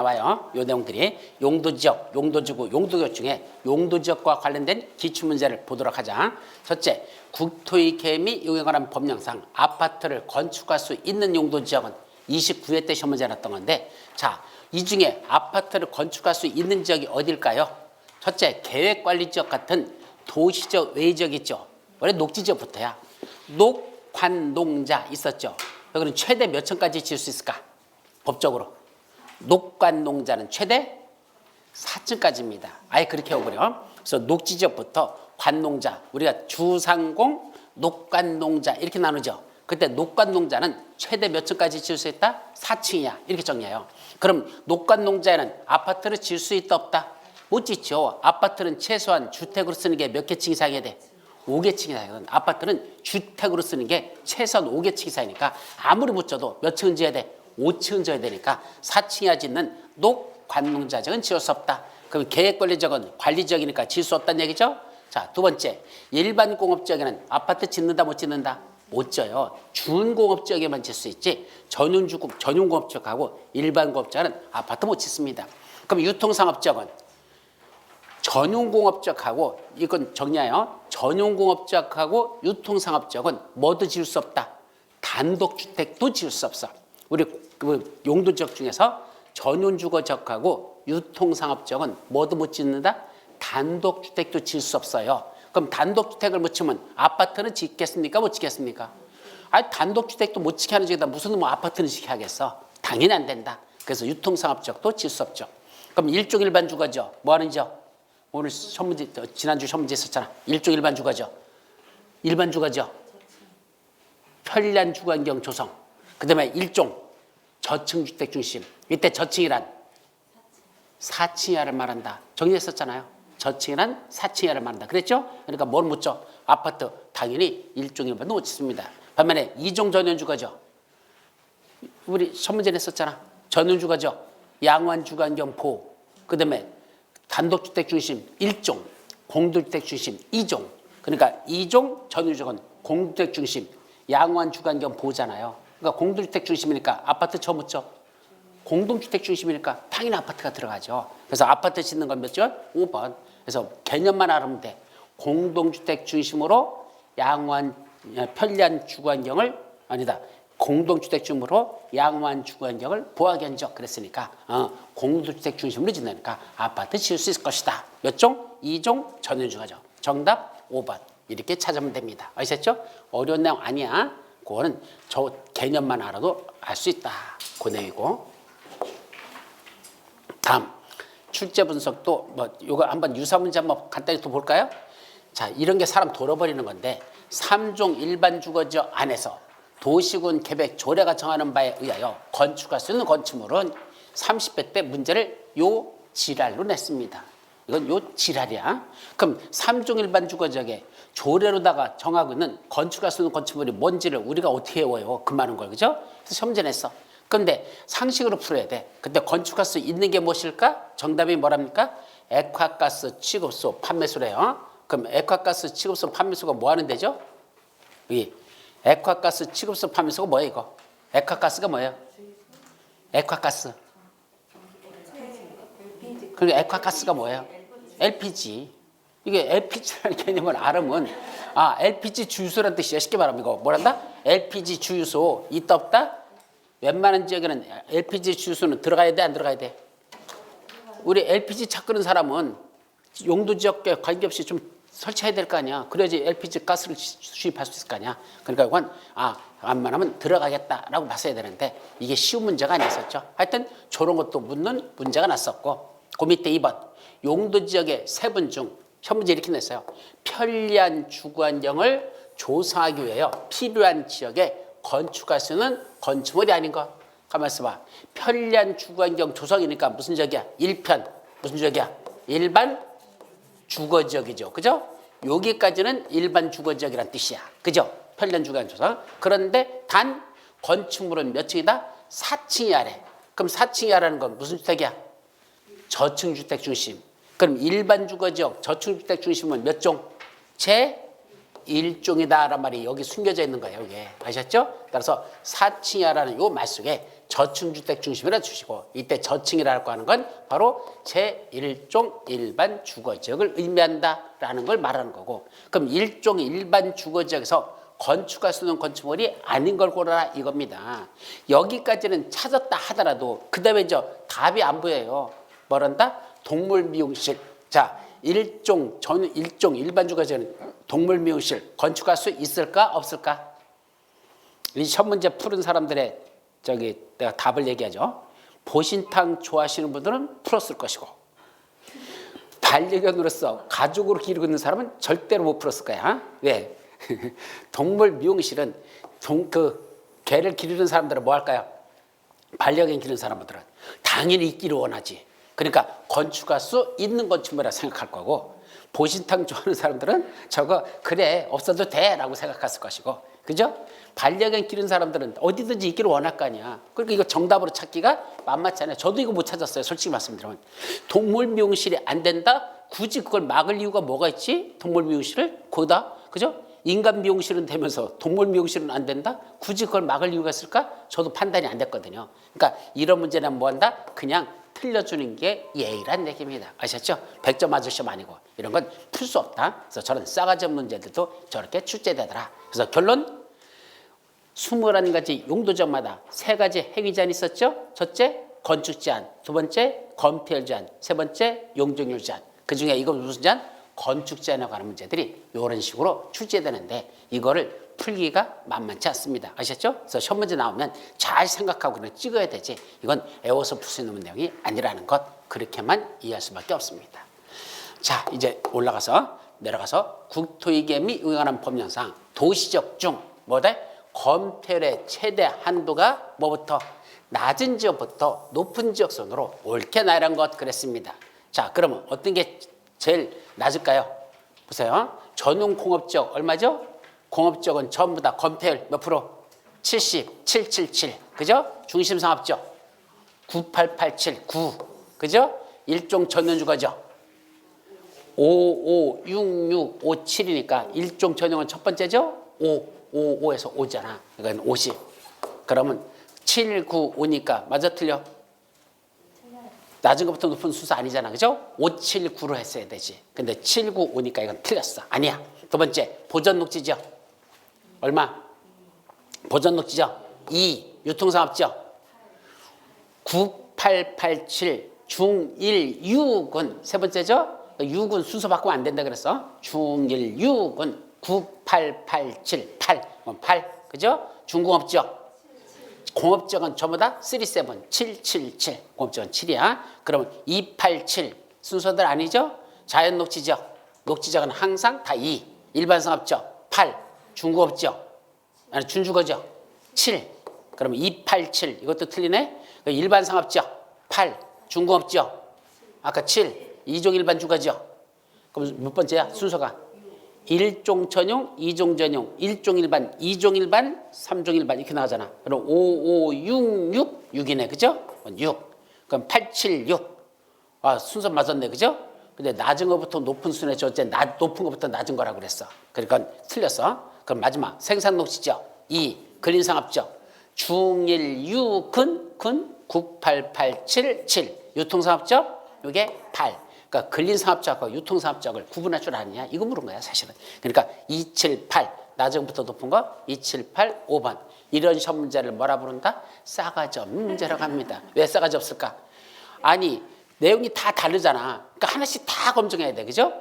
나와요. 요 내용들이 용도지역, 용도지구, 용도교육 중에 용도지역과 관련된 기출문제를 보도록 하자. 첫째, 국토의 계획 이용에 관한 법령상 아파트를 건축할 수 있는 용도지역은 29회 때 시험 문제 났던 건데, 자, 이 중에 아파트를 건축할 수 있는 지역이 어딜까요? 첫째, 계획관리지역 같은 도시적 외지역 있죠. 원래 녹지지역부터야. 녹관농자 있었죠. 여기는 최대 몇 층까지 지을 수 있을까? 법적으로. 녹관농자는 최대 4층까지입니다. 아예 그렇게 해버려. 그래서 녹지지역부터 관농자, 우리가 주상공, 녹관농자 이렇게 나누죠. 그때 녹관농자는 최대 몇 층까지 지을 수 있다? 4층이야. 이렇게 정리해요. 그럼 녹관농자에는 아파트를 지을 수 있다 없다? 못 짓죠. 아파트는 최소한 주택으로 쓰는 게 몇 개층 이상이어야 돼? 5개층 이상이거든. 아파트는 주택으로 쓰는 게 최소한 5개층 이상이니까 아무리 못 져도 몇 층은 지어야 돼? 5층은 져야 되니까 4층 이하 짓는 녹관농자적은 지을 수 없다. 그럼 계획관리적은 관리적이니까 지을 수 없다는 얘기죠. 자, 두 번째, 일반 공업지역에는 아파트 짓는다 못 짓는다? 못 져요. 준공업지역에만 짓을 수 있지 전용공업지역하고 일반 공업지역은 아파트 못 짓습니다. 그럼 유통상업지역은 전용공업지역하고, 이건 정리해요. 전용공업지역하고 유통상업지역은 뭐도 지을 수 없다. 단독주택도 지을 수 없어. 우리 그 용도지역 중에서 전용주거지역하고 유통상업지역은 뭐도 못 짓는다? 단독주택도 지을 수 없어요. 그럼 단독주택을 못 지으면 아파트는 짓겠습니까? 못 짓겠습니까? 아니, 단독주택도 못 지게 하는 지역에다 무슨 뭐 아파트는 짓게 하겠어? 당연히 안 된다. 그래서 유통상업지역도 지을 수 없죠. 그럼 일종 일반 주거지역 뭐 하는 지역? 오늘 시험 문제, 지난주 시험 문제 있었잖아. 일종 일반 주거지역. 일반 주거지역. 편리한 주거환경 조성. 그 다음에 일종 저층주택 중심. 이때 저층이란 4층 이하를 말한다. 정리했었잖아요. 저층이란 4층 이하를 말한다. 그랬죠? 그러니까 뭘 묻죠? 아파트 당연히 일종 일반도 못 짓습니다. 반면에 이종 전용주거지역. 우리 시험 문제 냈었잖아. 전용주거지역. 양호한 주거환경 보호. 그 다음에 단독주택 중심 1종, 공동주택 중심 2종. 그러니까 2종 전용주거는 공동주택 중심, 양호한 주거환경 보호잖아요. 그러니까 공동주택 중심이니까 아파트 처음 묻죠. 공동주택 중심이니까 당연히 아파트가 들어가죠. 그래서 아파트 짓는 건 몇 번? 5번. 그래서 개념만 알아보면 돼. 공동주택 중심으로 양호한 편리한 주거환경을, 아니다, 공동주택 중심으로 양호한 주거환경을 보호하기 현적. 그랬으니까 공동주택 중심으로 짓는다니까 아파트 지을 수 있을 것이다. 몇 종? 2종 전용주거죠. 정답 5번. 이렇게 찾으면 됩니다. 아시겠죠? 어려운 내용 아니야. 그거는 저 개념만 알아도 알 수 있다. 그 내용이고. 다음 출제 분석도 뭐 이거 한번 유사 문제 한번 간단히 또 볼까요? 자, 이런 게 사람 돌아버리는 건데 3종 일반 주거지역 안에서 도시군 계획 조례가 정하는 바에 의하여 건축할 수 있는 건축물은 30회 때 문제를 요 지랄로 냈습니다. 이건 요 지랄이야. 그럼 3종 일반 주거지역에 조례로다가 정하고 있는 건축할 수 있는 건축물이 뭔지를 우리가 어떻게 외워요? 그 많은 걸, 그죠? 그래서 시험 문제 냈어. 그런데 상식으로 풀어야 돼. 근데 건축할 수 있는 게 무엇일까? 정답이 뭐랍니까? 액화가스 취급소 판매소래요. 그럼 액화가스 취급소 판매소가 뭐 하는 데죠? 여기 액화가스 취급소 판매소가 뭐예요, 이거? 액화가스가 뭐예요? 액화가스. 그리고 액화가스가 뭐예요? LPG. 이게 LPG라는 개념을 알으면, LPG 주유소라는 뜻이야. 쉽게 말하면 이거 뭐란다? LPG 주유소 있다 없다? 웬만한 지역에는 LPG 주유소는 들어가야 돼, 안 들어가야 돼? 우리 LPG 차 끄는 사람은 용도 지역에 관계없이 좀 설치해야 될 거 아니야. 그래야지 LPG 가스를 수입할 수 있을 거 아니야. 그러니까 이건 웬만하면 들어가겠다라고 봤어야 되는데 이게 쉬운 문제가 아니었었죠. 하여튼 저런 것도 묻는 문제가 났었고, 그 밑에 2번 용도 지역의 세 분 중 현 문제 이렇게 냈어요. 편리한 주거환경을 조성하기 위하여 필요한 지역에 건축할 수 있는 건축물이 아닌 거. 가만 있어봐. 편리한 주거환경 조성이니까 무슨 지역이야? 1편. 무슨 지역이야? 일반 주거지역이죠. 그죠? 여기까지는 일반 주거지역이란 뜻이야. 그죠? 편리한 주거환경 조성. 그런데 단 건축물은 몇 층이다? 4층 이하래. 그럼 4층 이하라는 건 무슨 주택이야? 저층주택 중심. 그럼 일반 주거지역 저층주택 중심은 몇 종? 제 1종이다라는 말이 여기 숨겨져 있는 거예요. 이게 아셨죠? 따라서 4층 이하라는 요 말 속에 저층주택 중심이라 주시고 이때 저층이라고 하는 건 바로 제1종 일반 주거지역을 의미한다라는 걸 말하는 거고 그럼 1종 일반 주거지역에서 건축할 수 있는 건축물이 아닌 걸 고르라 이겁니다. 여기까지는 찾았다 하더라도 그 다음에 답이 안 보여요. 뭐란다? 동물 미용실. 자, 일종 일반 주거지역은 동물 미용실 건축할 수 있을까 없을까? 이 첫 문제 푸른 사람들의 내가 답을 얘기하죠. 보신탕 좋아하시는 분들은 풀었을 것이고 반려견으로서 가족으로 기르고 있는 사람은 절대로 못 풀었을 거야. 왜? 동물 미용실은 개를 기르는 사람들은 뭐 할까요? 반려견 기르는 사람들은 당연히 있기를 원하지. 그러니까 건축할 수 있는 건축물이라 생각할 거고 보신탕 좋아하는 사람들은 저거 그래 없어도 돼라고 생각했을 것이고 그죠? 반려견 기르는 사람들은 어디든지 있기를 원할 거 아니야. 그러니까 이거 정답으로 찾기가 만만치 않아요. 저도 이거 못 찾았어요. 솔직히 말씀드리면. 동물 미용실이 안 된다? 굳이 그걸 막을 이유가 뭐가 있지? 동물 미용실을? 거기다 그죠? 인간 미용실은 되면서 동물 미용실은 안 된다? 굳이 그걸 막을 이유가 있을까? 저도 판단이 안 됐거든요. 그러니까 이런 문제는 뭐 한다? 그냥 틀려주는 게 예의란 얘기입니다. 아셨죠? 100점 맞을 시험 아니고 이런 건 풀 수 없다. 그래서 저런 싸가지 없는 문제들도 저렇게 출제되더라. 그래서 결론 21가지 용도적마다 3가지 행위 제한이 있었죠. 첫째 건축 제한, 두 번째 건폐율 제한, 세 번째 용적률 제한. 그중에 이건 무슨 제한? 건축 제한에 관한 문제들이 이런 식으로 출제되는데 이거를 풀기가 만만치 않습니다. 아셨죠? 그래서 시험 문제 나오면 잘 생각하고 그냥 찍어야 되지 이건 외워서 풀 수 있는 내용이 아니라는 것 그렇게만 이해할 수밖에 없습니다. 자 이제 내려가서 국토위계명이 응하는 법령상 도시적 중 뭐다? 건폐율의 최대 한도가 뭐부터? 낮은 지역부터 높은 지역 선으로 옳게 나열한 것 그랬습니다. 자 그러면 어떤 게 제일 낮을까요? 보세요. 전용공업지역 얼마죠? 공업지역은 전부 다 건폐율 몇 프로? 7777 그죠? 중심상업지역 9887 9 그죠? 일종 전용주거죠 5566 57이니까 일종 전용은 첫 번째죠? 5에서 5잖아. 그러니까 50. 그러면 795니까 맞아 틀려? 낮은 것부터 높은 순서 아니잖아. 그죠? 579로 했어야 되지. 근데 795니까 이건 틀렸어. 아니야. 두 번째 보전 녹지죠. 얼마? 보전 녹지죠. 2 유통상업지역 9887 중1 6은 세 번째죠. 6은 순서 바꾸면 안 된다 그랬어. 중1 6은 9887 8 그죠? 중공업지역 공업지역은 전부 다 37 777 공업지역은 7이야. 그러면 287 순서들 아니죠? 자연녹지지역 녹지지역은 항상 다 2 일반상업지역 8 중공업지역 아니 준주거지역 7 그러면 287 이것도 틀리네. 일반상업지역 8 중공업지역 아까 7 2종 일반 주거지역 그럼 몇 번째야? 순서가 1종 전용, 2종 전용, 1종 일반, 2종 일반, 3종 일반 이렇게 나오잖아. 그럼 5, 5, 6, 6, 6이네. 그죠? 6. 그럼 8, 7, 6. 아, 순서 맞았네. 그죠? 근데 낮은 것부터 높은 순에 저때 높은 것부터 낮은 거라고 그랬어. 그러니까 틀렸어. 그럼 마지막 생산녹지지역 2, 근린상업지역 중1, 6, 근 9, 8, 8, 7, 7 유통상업지역 이게 8. 그러니까 근린상업지역과 유통상업지역을 구분할 줄 아느냐 이거 물은 거야 사실은. 그러니까 278 낮은 것부터 높은 거 278 5번 이런 시험 문제를 뭐라 부른다? 싸가지 없는 문제라고 합니다. 왜 싸가지 없을까? 아니 내용이 다 다르잖아. 그러니까 하나씩 다 검증해야 돼. 그죠?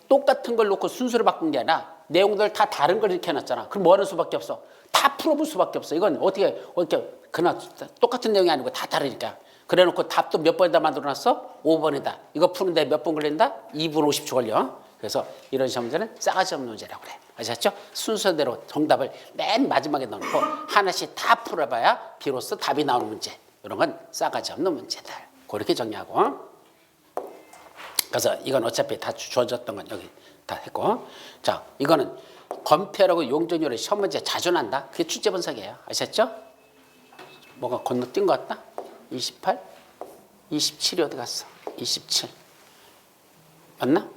똑같은 걸 놓고 순서를 바꾼 게 아니라 내용들 다 다른 걸 이렇게 해놨잖아. 그럼 뭐 하는 수밖에 없어? 다 풀어볼 수밖에 없어. 이건 어떻게 그나 똑같은 내용이 아니고 다 다르니까. 그래놓고 답도 몇 번에다 만들어놨어? 5번에다. 이거 푸는데 몇 번 걸린다? 2분 50초 걸려. 그래서 이런 시험 문제는 싸가지 없는 문제라고 그래. 아셨죠? 순서대로 정답을 맨 마지막에 넣어놓고 하나씩 다 풀어봐야 비로소 답이 나오는 문제. 이런 건 싸가지 없는 문제들. 그렇게 정리하고. 그래서 이건 어차피 다 주어졌던 건 여기 다 했고. 자, 이거는 건폐율하고 용적률의 시험 문제 자주 난다. 그게 출제 분석이에요. 아셨죠? 뭐가 건너뛴 것 같다? 28? 27이 어디 갔어? 27 맞나?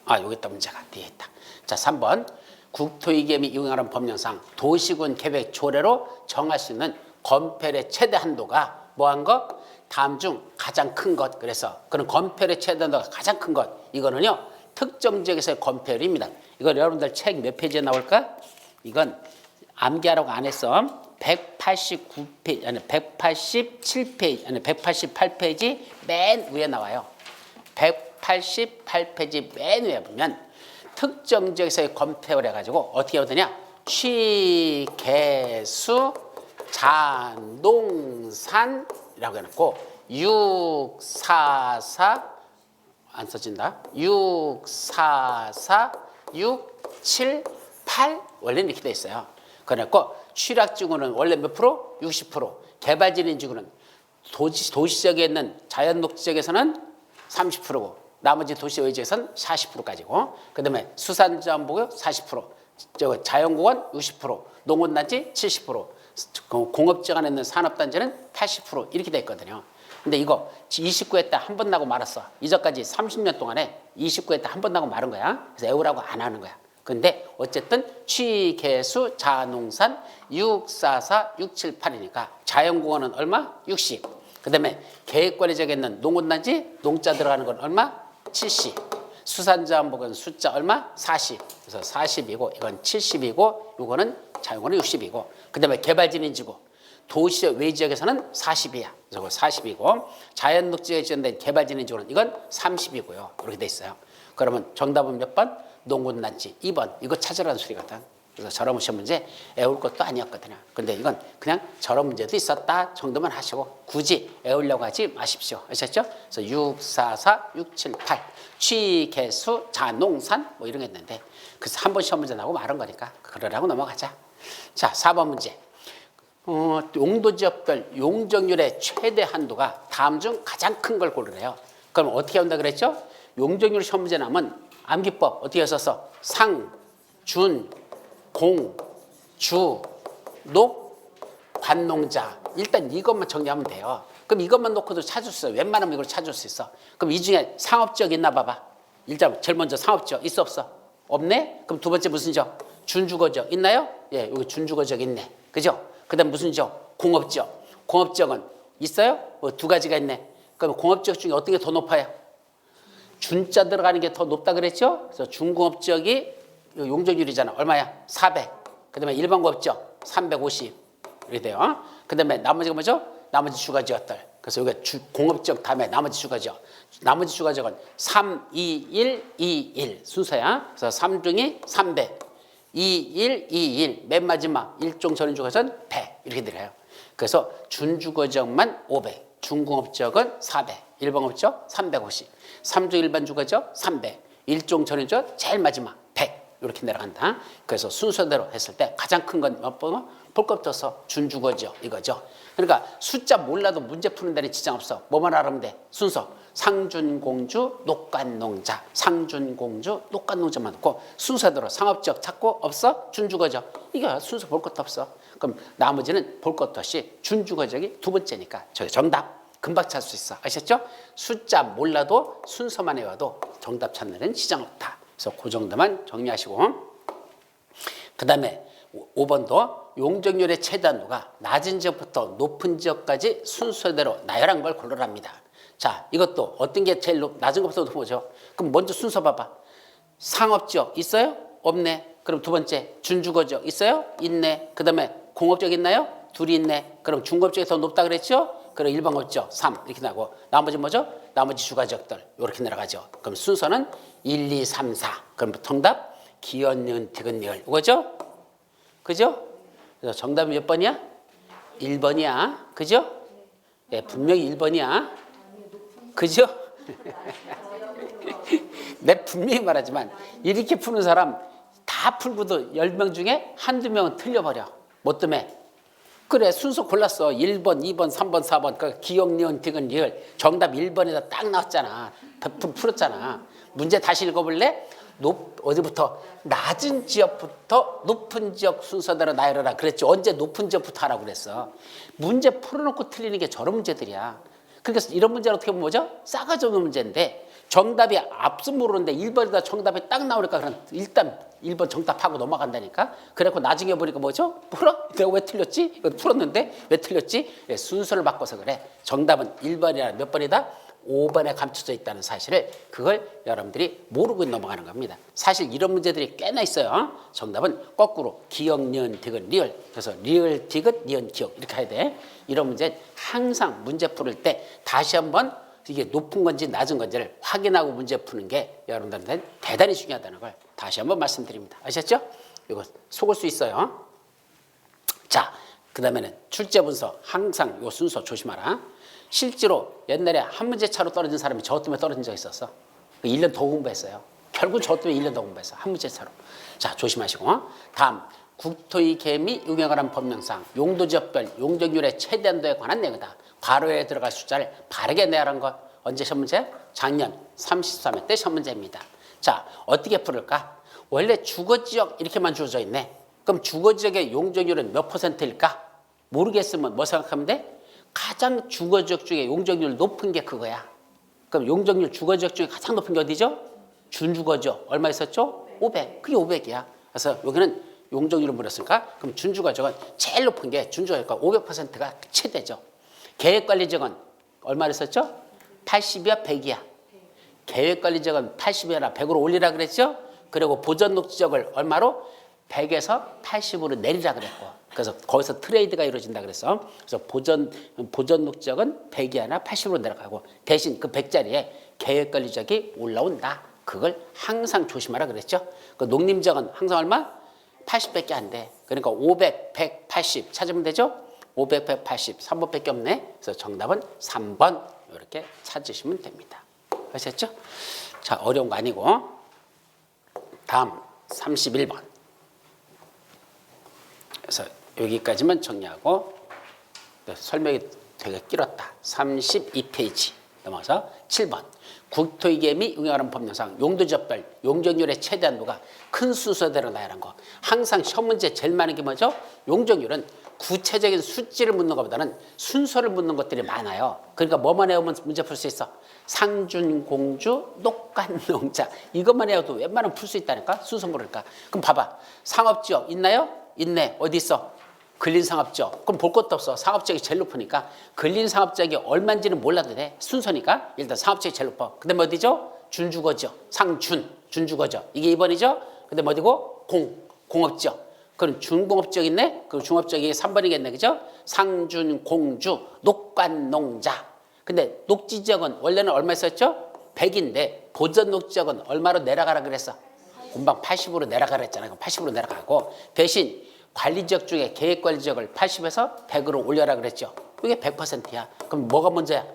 아 여기 있다 문제가 뒤에 있다. 자 3번 국토위계명이 이용하는 법령상 도시군 계획 조례로 정할 수 있는 건폐율의 최대 한도가 뭐한 거? 다음 중 가장 큰 것. 그래서 그런 건폐율의 최대 한도가 가장 큰 것. 이거는요. 특정 지역에서의 건폐율입니다. 이거 여러분들 책 몇 페이지에 나올까? 이건 암기하라고 안 했어. 189페이지, 아니 187페이지, 아니 188페이지 맨 위에 나와요. 188페이지 맨 위에 보면 특정 지역에서의 건폐율 해가지고 어떻게 하더냐? 취, 개수, 자농산이라고 해놓고 6, 4, 4 안 써진다. 6, 4, 4, 6, 7, 8 원래는 이렇게 돼 있어요. 그래놓고 취락지구는 원래 몇 프로? 60%. 개발진인지구는 도시 지역에 있는 자연녹지 지역에서는 30%고 나머지 도시 외지에서는 40%까지고 그다음에 수산자원보유 40%, 자연공원 60%, 농업단지 70%, 공업지역 안에 있는 산업단지는 80% 이렇게 돼 있거든요. 근데 이거 29회 때 한 번 나고 말았어. 이전까지 30년 동안에 29회 때 한 번 나고 마른 거야. 그래서 애우라고 안 하는 거야. 근데 어쨌든 취, 개수, 자농산 6, 4, 4, 6, 7, 8이니까 자연공원은 얼마? 60. 그 다음에 계획관리 지역에 있는 농업단지 농자 들어가는 건 얼마? 70. 수산자원보건 숫자 얼마? 40. 그래서 40이고 이건 70이고 이거는 자연공원은 60이고 그 다음에 개발진인지구 도시 외지역에서는 40이야. 그래서 40이고 자연녹지에 지정된 개발진인지구는 이건 30이고요. 이렇게 돼 있어요. 그러면 정답은 몇 번? 농군단지 2번. 이거 찾으라는 소리거든. 그래서 저런 시험 문제 애울 것도 아니었거든요. 근데 이건 그냥 저런 문제도 있었다 정도만 하시고 굳이 애우려고 하지 마십시오. 아셨죠? 그래서 6, 4, 4, 6, 7, 8 취, 개수, 자농산 뭐 이런 게 있는데 그래서 한 번 시험 문제 나오고 말은 거니까 그러라고 넘어가자. 자, 4번 문제. 용도 지역별 용적률의 최대 한도가 다음 중 가장 큰 걸 고르래요. 그럼 어떻게 한다 그랬죠? 용적률 시험 문제 나면 암기법 어떻게 했었어? 상, 준, 공, 주, 녹, 관농자. 일단 이것만 정리하면 돼요. 그럼 이것만 놓고도 찾을 수 있어. 웬만하면 이걸 찾을 수 있어. 그럼 이 중에 상업지역 있나 봐봐. 일단 제일 먼저 상업지역 있어 없어? 없네? 그럼 두 번째 무슨 지역? 준주거지역 있나요? 예, 여기 준주거지역 있네. 그죠? 그 다음 무슨 지역? 공업지역. 공업지역은 있어요? 두 가지가 있네. 그럼 공업지역 중에 어떤 게 더 높아요? 준자 들어가는 게 더 높다 그랬죠? 그래서 중공업지역이 용적률이잖아. 얼마야? 400. 그 다음에 일반 공업지역 350. 이렇게 돼요. 그 다음에 나머지가 뭐죠? 나머지 주거지역들. 그래서 여기가 공업지역 다음에 나머지 주거지역. 나머지 주거지역은 3, 2, 1, 2, 1 순서야. 그래서 3중이 300. 2, 1, 2, 1. 맨 마지막 일종 전원주거지역은 100. 이렇게 들어요. 그래서 준주거지역만 500. 중공업지역은 400. 일반공업지역 350. 3중 일반 주거지역 300. 일종 전원주거지역 제일 마지막 100. 이렇게 내려간다. 그래서 순서대로 했을 때 가장 큰 건 볼 것 없어서 준주거지역 이거죠. 그러니까 숫자 몰라도 문제 푸는 데는 지장 없어. 뭐만 알아면 돼. 순서. 상준공주, 녹간농자. 상준공주, 녹간농자만 넣고 순서대로 상업지역 찾고 없어? 준주거지역. 이거 순서 볼 것도 없어. 그럼 나머지는 볼 것도 없이 준주거지역이 두 번째니까 저기 정답. 금방 찾을 수 있어. 아셨죠? 숫자 몰라도 순서만 외워도 정답 찾는 데는 지장 없다. 그래서 그 정도만 정리하시고 그 다음에 5번도 용적률의 최대 한도가 낮은 지역부터 높은 지역까지 순서대로 나열한 걸 고르랍니다. 자, 이것도 어떤 게 제일 낮은 것부터 높은 거죠? 그럼 먼저 순서 봐봐. 상업지역 있어요? 없네. 그럼 두 번째 준주거지역 있어요? 있네. 그 다음에 공업지역 있나요? 둘이 있네. 그럼 중공업지역이 더 높다 그랬죠? 그럼 일반업지역 3 이렇게 나고 나머지 뭐죠? 나머지 주거지역들 이렇게 내려가죠. 그럼 순서는 1, 2, 3, 4. 그럼 정답 기역, 니은, 디귿, 리을 이거죠? 그죠? 그래서 정답이 몇 번이야? 1번이야. 그죠? 예, 분명히 1번이야. 그죠? 내가 분명히 말하지만 이렇게 푸는 사람 다 풀고도 10명 중에 한두 명은 틀려버려. 뭐 때문에? 그래 순서 골랐어. 1번, 2번, 3번, 4번. 그러니까 기역, 니은, 디귿, 리을. 정답 1번에다 딱 나왔잖아. 100% 풀었잖아. 문제 다시 읽어볼래? 어디부터? 낮은 지역부터 높은 지역 순서대로 나열하라 그랬지. 언제 높은 지역부터 하라고 그랬어. 문제 풀어놓고 틀리는 게 저런 문제들이야. 그래서 이런 문제는 어떻게 보면 뭐죠? 싸가지 없는 문제인데 정답이 앞서 모르는데 1번에다 정답이 딱 나오니까 그냥 일단 1번 정답하고 넘어간다니까. 그래갖고 나중에 보니까 뭐죠? 풀어? 내가 왜 틀렸지? 이거 풀었는데 왜 틀렸지? 예, 순서를 바꿔서 그래. 정답은 1번이라 몇 번이다? 5번에 감춰져 있다는 사실을 그걸 여러분들이 모르고 넘어가는 겁니다. 사실 이런 문제들이 꽤나 있어요. 정답은 거꾸로 기억, 니은, 디귿, 리을. 그래서 리을, 디귿, 니은, 기억 이렇게 해야 돼. 이런 문제는 항상 문제 풀을 때 다시 한번 이게 높은 건지 낮은 건지를 확인하고 문제 푸는 게 여러분들한테는 대단히 중요하다는 걸 다시 한번 말씀드립니다. 아셨죠? 이거 속을 수 있어요. 자, 그 다음에는 출제 분서 항상 요 순서 조심하라. 실제로 옛날에 한 문제 차로 떨어진 사람이 저 때문에 떨어진 적 있었어. 1년 더 공부했어요. 결국 저 때문에 1년 더 공부했어. 한 문제 차로. 자, 조심하시고. 다음, 국토의 개미 용역에 관한 법령상 용도지역별 용적률의 최대 한도에 관한 내용이다. 괄호에 들어갈 숫자를 바르게 내라는 것. 언제 시험 문제? 작년 33회 때 시험 문제입니다. 자, 어떻게 풀을까? 원래 주거지역 이렇게만 주어져 있네. 그럼 주거지역의 용적률은 몇 %일까? 모르겠으면 뭐 생각하면 돼? 가장 주거지역 중에 용적률 높은 게 그거야. 그럼 용적률 주거지역 중에 가장 높은 게 어디죠? 준주거지역. 얼마 있었죠? 500. 그게 500이야. 그래서 여기는 용적률을 물었으니까 그럼 준주거지역은 제일 높은 게 준주거지역과 500%가 최대죠. 계획관리지역은 얼마를 썼죠? 80이야 100이야. 계획관리지역은 80이나 100으로 올리라 그랬죠? 그리고 보전녹지역을 얼마로? 100에서 80으로 내리라 그랬고, 그래서 거기서 트레이드가 이루어진다 그래서 보전녹지역은 100이 아니라 80으로 내려가고 대신 그 100짜리에 계획관리지역이 올라온다. 그걸 항상 조심하라 그랬죠. 그 농림지역은 항상 얼마? 80밖에 안 돼. 그러니까 500, 100, 80 찾으면 되죠. 500, 100, 80, 3번밖에 없네. 그래서 정답은 3번 이렇게 찾으시면 됩니다. 아셨죠? 자, 어려운 거 아니고 다음 31번. 그래서 여기까지만 정리하고 설명이 되게 길었다. 32페이지 넘어서 7번. 국토의 개미 용역하는 법령상 용도지역별 용적률의 최대 한도가 큰 순서대로 나열한 거. 항상 시험 문제 제일 많은 게 뭐죠? 용적률은 구체적인 수치를 묻는 것보다는 순서를 묻는 것들이 많아요. 그러니까 뭐만 외우면 문제 풀 수 있어. 상준, 공주, 녹간, 농자. 이것만 외워도 웬만하면 풀 수 있다니까. 순서 모르니까. 그럼 봐봐. 상업지역 있나요? 있네. 어디 있어? 근린상업지역. 그럼 볼 것도 없어. 상업지역이 제일 높으니까 근린상업지역이 얼마인지는 몰라도 돼. 순서니까 일단 상업지역이 제일 높아. 그 다음에 어디죠? 준주거지역. 상준, 준주거지역. 이게 2번이죠? 그 다음에 어디고? 공업지역. 그럼 준공업지역 있네? 그럼 중업지역이 3번이겠네. 그죠? 상준, 공주, 녹관, 농자. 근데 녹지지역은 원래는 얼마 있었죠? 100인데 보전 녹지지역은 얼마로 내려가라 그랬어? 금방 80으로 내려가라 했잖아. 그럼 80으로 내려가고 대신 관리지역 중에 계획관리지역을 80에서 100으로 올려라 그랬죠. 이게 100%야. 그럼 뭐가 문제야?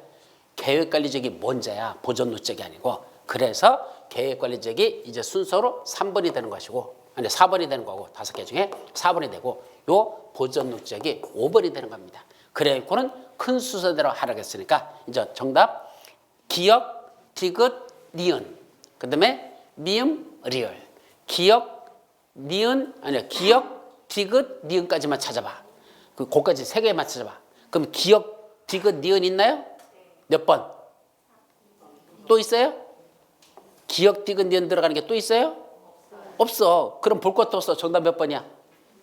계획관리지역이 먼저야. 보전녹지역이 아니고. 그래서 계획관리지역이 이제 순서로 3번이 되는 것이고, 아니 4번이 되는 거고 5개 중에 4번이 되고 요 보전녹지역이 5번이 되는 겁니다. 그래놓고는 큰 순서대로 하라겠으니까 이제 정답 기역, 디귿, 니은. 그 다음에 미음, 리을. 기역, 니은, 아니야 기역, 디귿, 니은까지만 찾아봐. 그거까지 3개만 찾아봐. 그럼 기역, 디귿, 니은 있나요? 몇 번? 또 있어요? 기역, 디귿, 니은 들어가는 게 또 있어요? 없어. 그럼 볼 것도 없어. 정답 몇 번이야?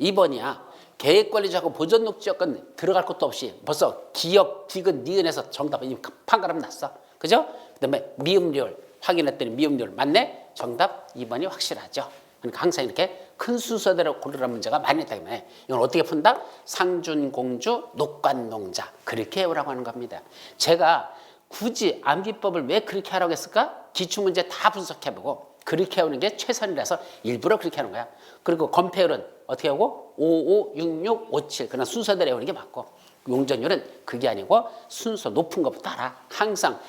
2번이야. 계획관리지역하고 보전녹지역은 들어갈 것도 없이 벌써 기역, 디귿, 니은에서 정답은 판가름 났어. 그죠? 그 다음에 미음리을 확인했더니 미음리을 맞네? 정답 2번이 확실하죠. 그러니까 항상 이렇게 큰 순서대로 고르라는 문제가 많이 있기 때문에 이건 어떻게 푼다? 상준, 공주, 녹관, 농자. 그렇게 해오라고 하는 겁니다. 제가 굳이 암기법을 왜 그렇게 하라고 했을까? 기출문제 다 분석해보고 그렇게 해오는 게 최선이라서 일부러 그렇게 하는 거야. 그리고 검폐율은 어떻게 하고? 5, 5, 6, 6, 5, 7. 그냥 순서대로 해오는 게 맞고 용적률은 그게 아니고 순서 높은 것부터 알아. 항상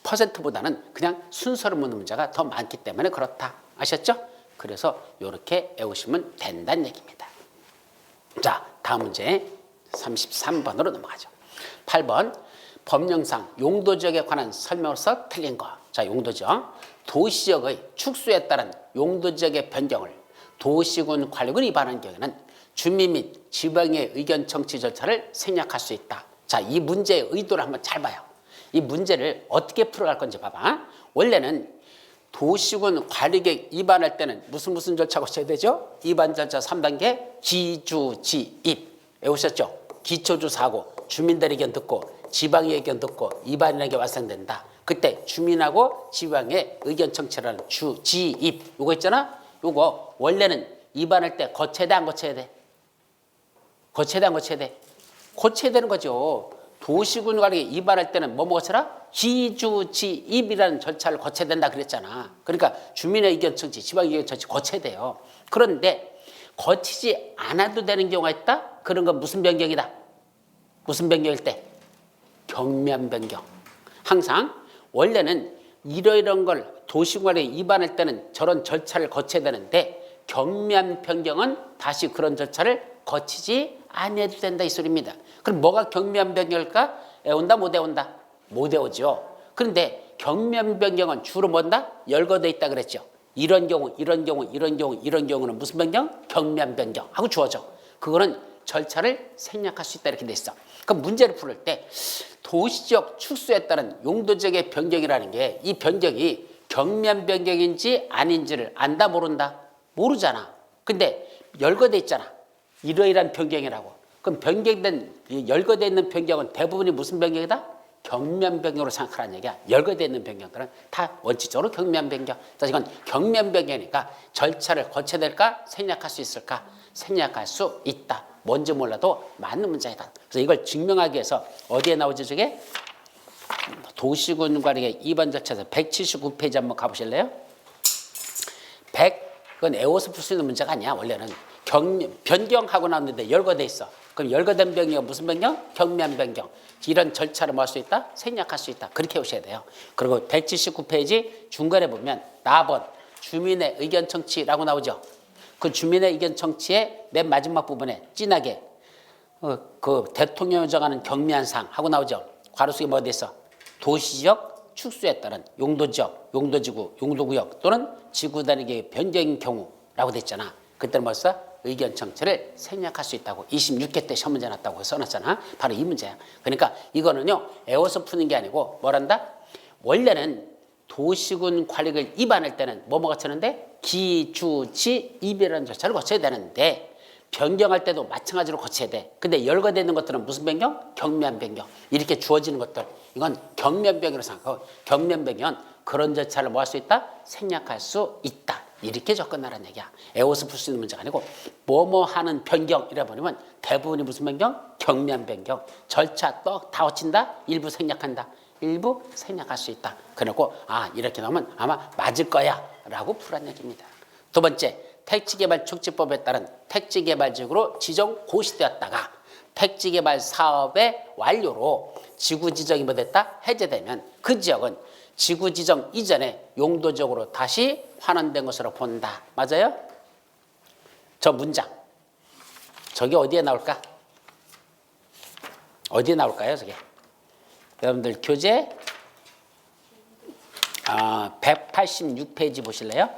퍼센트보다는 그냥 순서를 묻는 문제가 더 많기 때문에 그렇다. 아셨죠? 그래서 이렇게 외우시면 된다는 얘기입니다. 자, 다음 문제 33번으로 넘어가죠. 8번 법령상 용도지역에 관한 설명으로서 틀린 거. 자, 용도지역. 도시지역의 축소에 따른 용도지역의 변경을 도시군 관리군이 위반하는 경우에는 주민 및 지방의 의견 청취 절차를 생략할 수 있다. 자, 이 문제의 의도를 한번 잘 봐요. 이 문제를 어떻게 풀어갈 건지 봐봐. 원래는 도시군 관리계획 입안할 때는 무슨 절차 거쳐야 되죠? 입안 절차 3단계 기주지입. 외우셨죠? 기초주 사고, 주민들 의견 듣고 지방의 의견 듣고 입안이라는 게 완성된다. 그때 주민하고 지방의 의견 청취라는 주지입 요거 있잖아. 요거 원래는 입안할 때 거쳐야 돼 안 거쳐야 돼? 거쳐야 돼 안 거쳐야 돼? 거쳐야 되는 거죠. 도시군 관리에 입안할 때는 뭐 거쳐라? 기주지입이라는 절차를 거쳐야 된다 그랬잖아. 그러니까 주민의 의견 청취, 지방의 의견 청취 거쳐야 돼요. 그런데 거치지 않아도 되는 경우가 있다? 그런 건 무슨 변경이다? 무슨 변경일 때? 경면 변경. 항상 원래는 이러이러한 걸 도시군 관리에 입안할 때는 저런 절차를 거쳐야 되는데 경면 변경은 다시 그런 절차를 거치지 않아도 된다 이 소리입니다. 그럼 뭐가 경면 변경일까? 애운다 못 애운다? 못 애우죠. 그런데 경면 변경은 주로 뭔다? 열거돼 있다 그랬죠. 이런 경우는 무슨 변경? 경면 변경 하고 주어져. 그거는 절차를 생략할 수 있다 이렇게 돼 있어. 그럼 문제를 풀을 때 도시적 축소에 따른 용도적의 변경이라는 게 이 변경이 경면 변경인지 아닌지를 안다 모른다? 모르잖아. 근데 열거돼 있잖아. 이러이러한 변경이라고. 그럼 열거돼 있는 변경은 대부분이 무슨 변경이다? 경면 변경으로 생각하라는 얘기야. 열거돼 있는 변경들은 다 원칙적으로 경면 변경. 자, 이건 경면 변경이니까 절차를 거쳐야 될까? 생략할 수 있을까? 생략할 수 있다. 뭔지 몰라도 맞는 문장이다. 그래서 이걸 증명하기 위해서 어디에 나오죠, 저게? 도시군 관리의 2번 절차에서 179페이지 한번 가보실래요? 그건 애워서 풀 수 있는 문제가 아니야. 원래는 변경하고 나왔는데 열거돼 있어. 그럼 열거된 변경이 무슨 변경? 경면 변경. 이런 절차를 뭐 할 수 있다? 생략할 수 있다. 그렇게 오셔야 돼요. 그리고 179페이지 중간에 보면 4번 주민의 의견 청취라고 나오죠. 그 주민의 의견 청취의 맨 마지막 부분에 진하게 그 대통령이 정하는 경미한사항 하고 나오죠. 괄호 속에 뭐가 돼 있어? 도시적 축소에 따른 용도지역, 용도지구, 용도구역 또는 지구 단위계획 변경인 경우라고 돼 있잖아. 그때는 벌써 의견 청취를 생략할 수 있다고 26회 때 시험 문제 났다고 써놨잖아. 바로 이 문제야. 그러니까 이거는요 애워서 푸는 게 아니고 뭐란다? 원래는 도시군 관리를 입안할 때는 뭐뭐 거치는데 기주지입이라는 절차를 거쳐야 되는데 변경할 때도 마찬가지로 거쳐야 돼. 근데 열거되는 것들은 무슨 변경? 경면 변경. 이렇게 주어지는 것들 이건 경면 변경으로 생각하고 경면 변경은 그런 절차를 뭐 할 수 있다? 생략할 수 있다. 이렇게 접근하라는 얘기야. 애워서 풀 수 있는 문제가 아니고 뭐뭐 하는 변경이라 버리면 대부분이 무슨 변경? 경면 변경. 절차 다 거친다? 일부 생략한다. 일부 생략할 수 있다. 그러고 이렇게 나오면 아마 맞을 거야 라고 풀란 얘기입니다. 두 번째, 택지개발촉진법에 따른 택지개발지역으로 지정 고시되었다가 택지개발 사업의 완료로 지구지정이 뭐 됐다? 해제되면 그 지역은 지구지정 이전에 용도적으로 다시 환원된 것으로 본다. 맞아요? 저 문장 저게 어디에 나올까? 어디에 나올까요? 저게 여러분들 교재 186페이지 보실래요?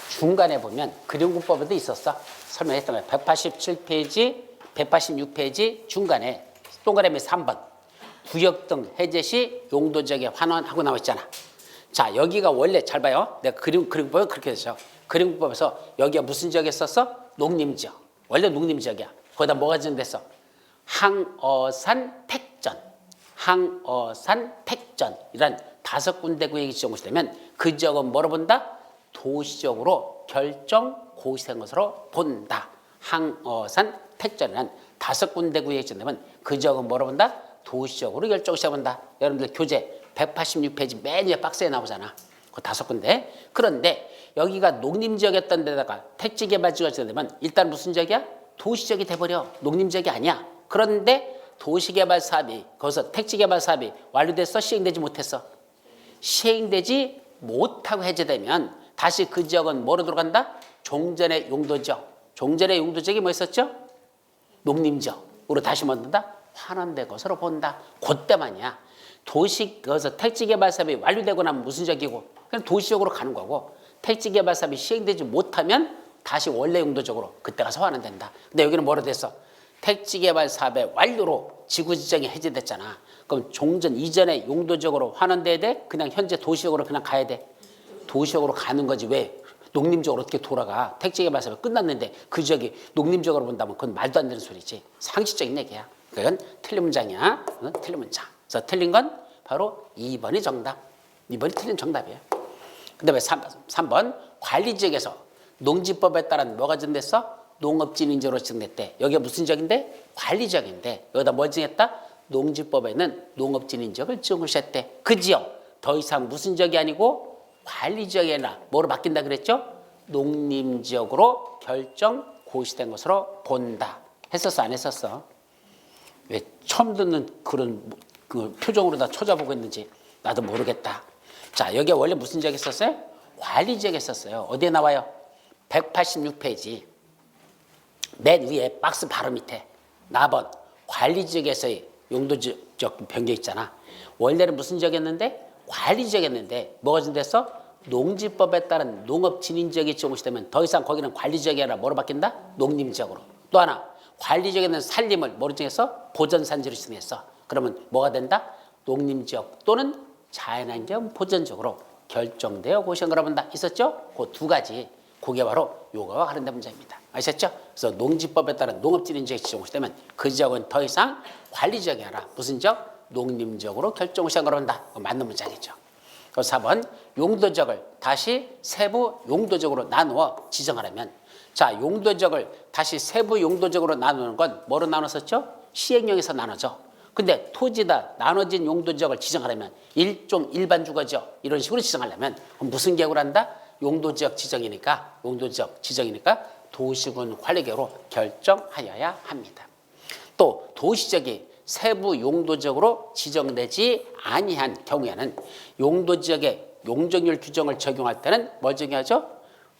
중간에 보면 그림군법에도 있었어. 설명했던 거예요. 187페이지, 186페이지 중간에 동그라미 3번 구역 등 해제 시 용도지역에 환원하고 나와 있잖아. 자, 여기가 원래 잘 봐요. 내가 그림군법에 그렇게 되죠. 그림군법에서 여기가 무슨 지역에 썼어? 농림지역. 원래 농림지역이야. 거기다 뭐가 지정됐어? 항어산 택전. 항어산 택전이란 5군데 구역이 지정이 되면 그 지역은 뭐로 본다? 도시적으로 결정 고시된 것으로 본다. 항어산 택전이란 5군데 구역이 지정되면 그 지역은 뭐로 본다? 도시적으로 결정시켜 본다. 여러분들 교재 186페이지 맨 위에 박스에 나오잖아. 그 5군데. 그런데 여기가 농림지역이었던 데다가 택지개발지가 지정되면 일단 무슨 지역이야? 도시지역이 돼버려. 농림지역이 아니야. 그런데 도시개발 사업이 거기서 택지개발 사업이 완료됐어? 시행되지 못했어? 시행되지 못하고 해제되면 다시 그 지역은 뭐로 들어간다? 종전의 용도지역. 종전의 용도지역이 뭐 있었죠? 농림지역으로 다시 만든다? 환원된 것으로 본다. 그때만이야. 거기서 택지개발 사업이 완료되고 나면 무슨 지역이고 그냥 도시적으로 가는 거고 택지개발 사업이 시행되지 못하면 다시 원래 용도적으로 그때 가서 환원된다. 근데 여기는 뭐로 됐어? 택지개발 사업의 완료로 지구지정이 해제됐잖아. 그럼 종전 이전에 용도적으로 환원돼야 돼? 그냥 현재 도시적으로 그냥 가야 돼? 도시적으로 가는 거지. 왜? 농림적으로 어떻게 돌아가? 택지개발 사업이 끝났는데 그 지역이 농림적으로 본다면 그건 말도 안 되는 소리지. 상식적인 얘기야. 그건 틀린 문장이야. 틀린 문장. 그래서 틀린 건 바로 2번이 정답. 2번이 틀린 정답이에요. 그 다음에 3번 관리지역에서 농지법에 따른 뭐가 정됐어? 농업진인지로 지정됐대. 여기가 무슨 지역인데? 관리지역인데 여기다 뭐 정했다? 농지법에는 농업진인지역을 지정했대. 그 지역 더 이상 무슨 지역이 아니고 관리지역이 아니라 뭐로 바뀐다 그랬죠? 농림지역으로 결정 고시된 것으로 본다. 했었어 안 했었어? 왜 처음 듣는 그런 그 표정으로 다 쳐다보고 있는지 나도 모르겠다. 자, 여기 원래 무슨 지역이 있었어요? 관리지역이 있었어요. 어디에 나와요? 186페이지 맨 위에 박스 바로 밑에 4번 관리지역에서의 용도적 변경 있잖아. 원래는 무슨 지역이었는데? 관리지역이었는데 뭐가 준됐어? 농지법에 따른 농업진인지역이 지정이 되면 더 이상 거기는 관리지역이 아니라 뭐로 바뀐다? 농림지역으로. 또 하나 관리지역에는 산림을 뭐로 정했어? 보전산지로 지정했어. 그러면 뭐가 된다? 농림지역 또는 자연환경 보전적으로 결정되어 고시한 거라 본다. 있었죠? 그 두 가지. 그게 바로 요거와 관련된 문제입니다. 아셨죠? 그래서 농지법에 따른 농업진인지역이 지정이 되면 그 지역은 더 이상 관리지역이 아니라 무슨 지역? 농림지역으로 결정을 시한 거로 본다. 맞는 문장이죠. 그래서 4번 용도지역을 다시 세부 용도적으로 나누어 지정하려면 자 용도지역을 다시 세부 용도적으로 나누는 건 뭐로 나눴었죠? 시행령에서 나눠져. 근데 토지다 나눠진 용도지역을 지정하려면 일종 일반 주거지역 이런 식으로 지정하려면 무슨 계획을 한다? 용도지역 지정이니까 도시군 관리계획으로 결정하여야 합니다. 또 도시지역이 세부 용도지역으로 지정되지 아니한 경우에는 용도지역의 용적률 규정을 적용할 때는 뭘 적용하죠?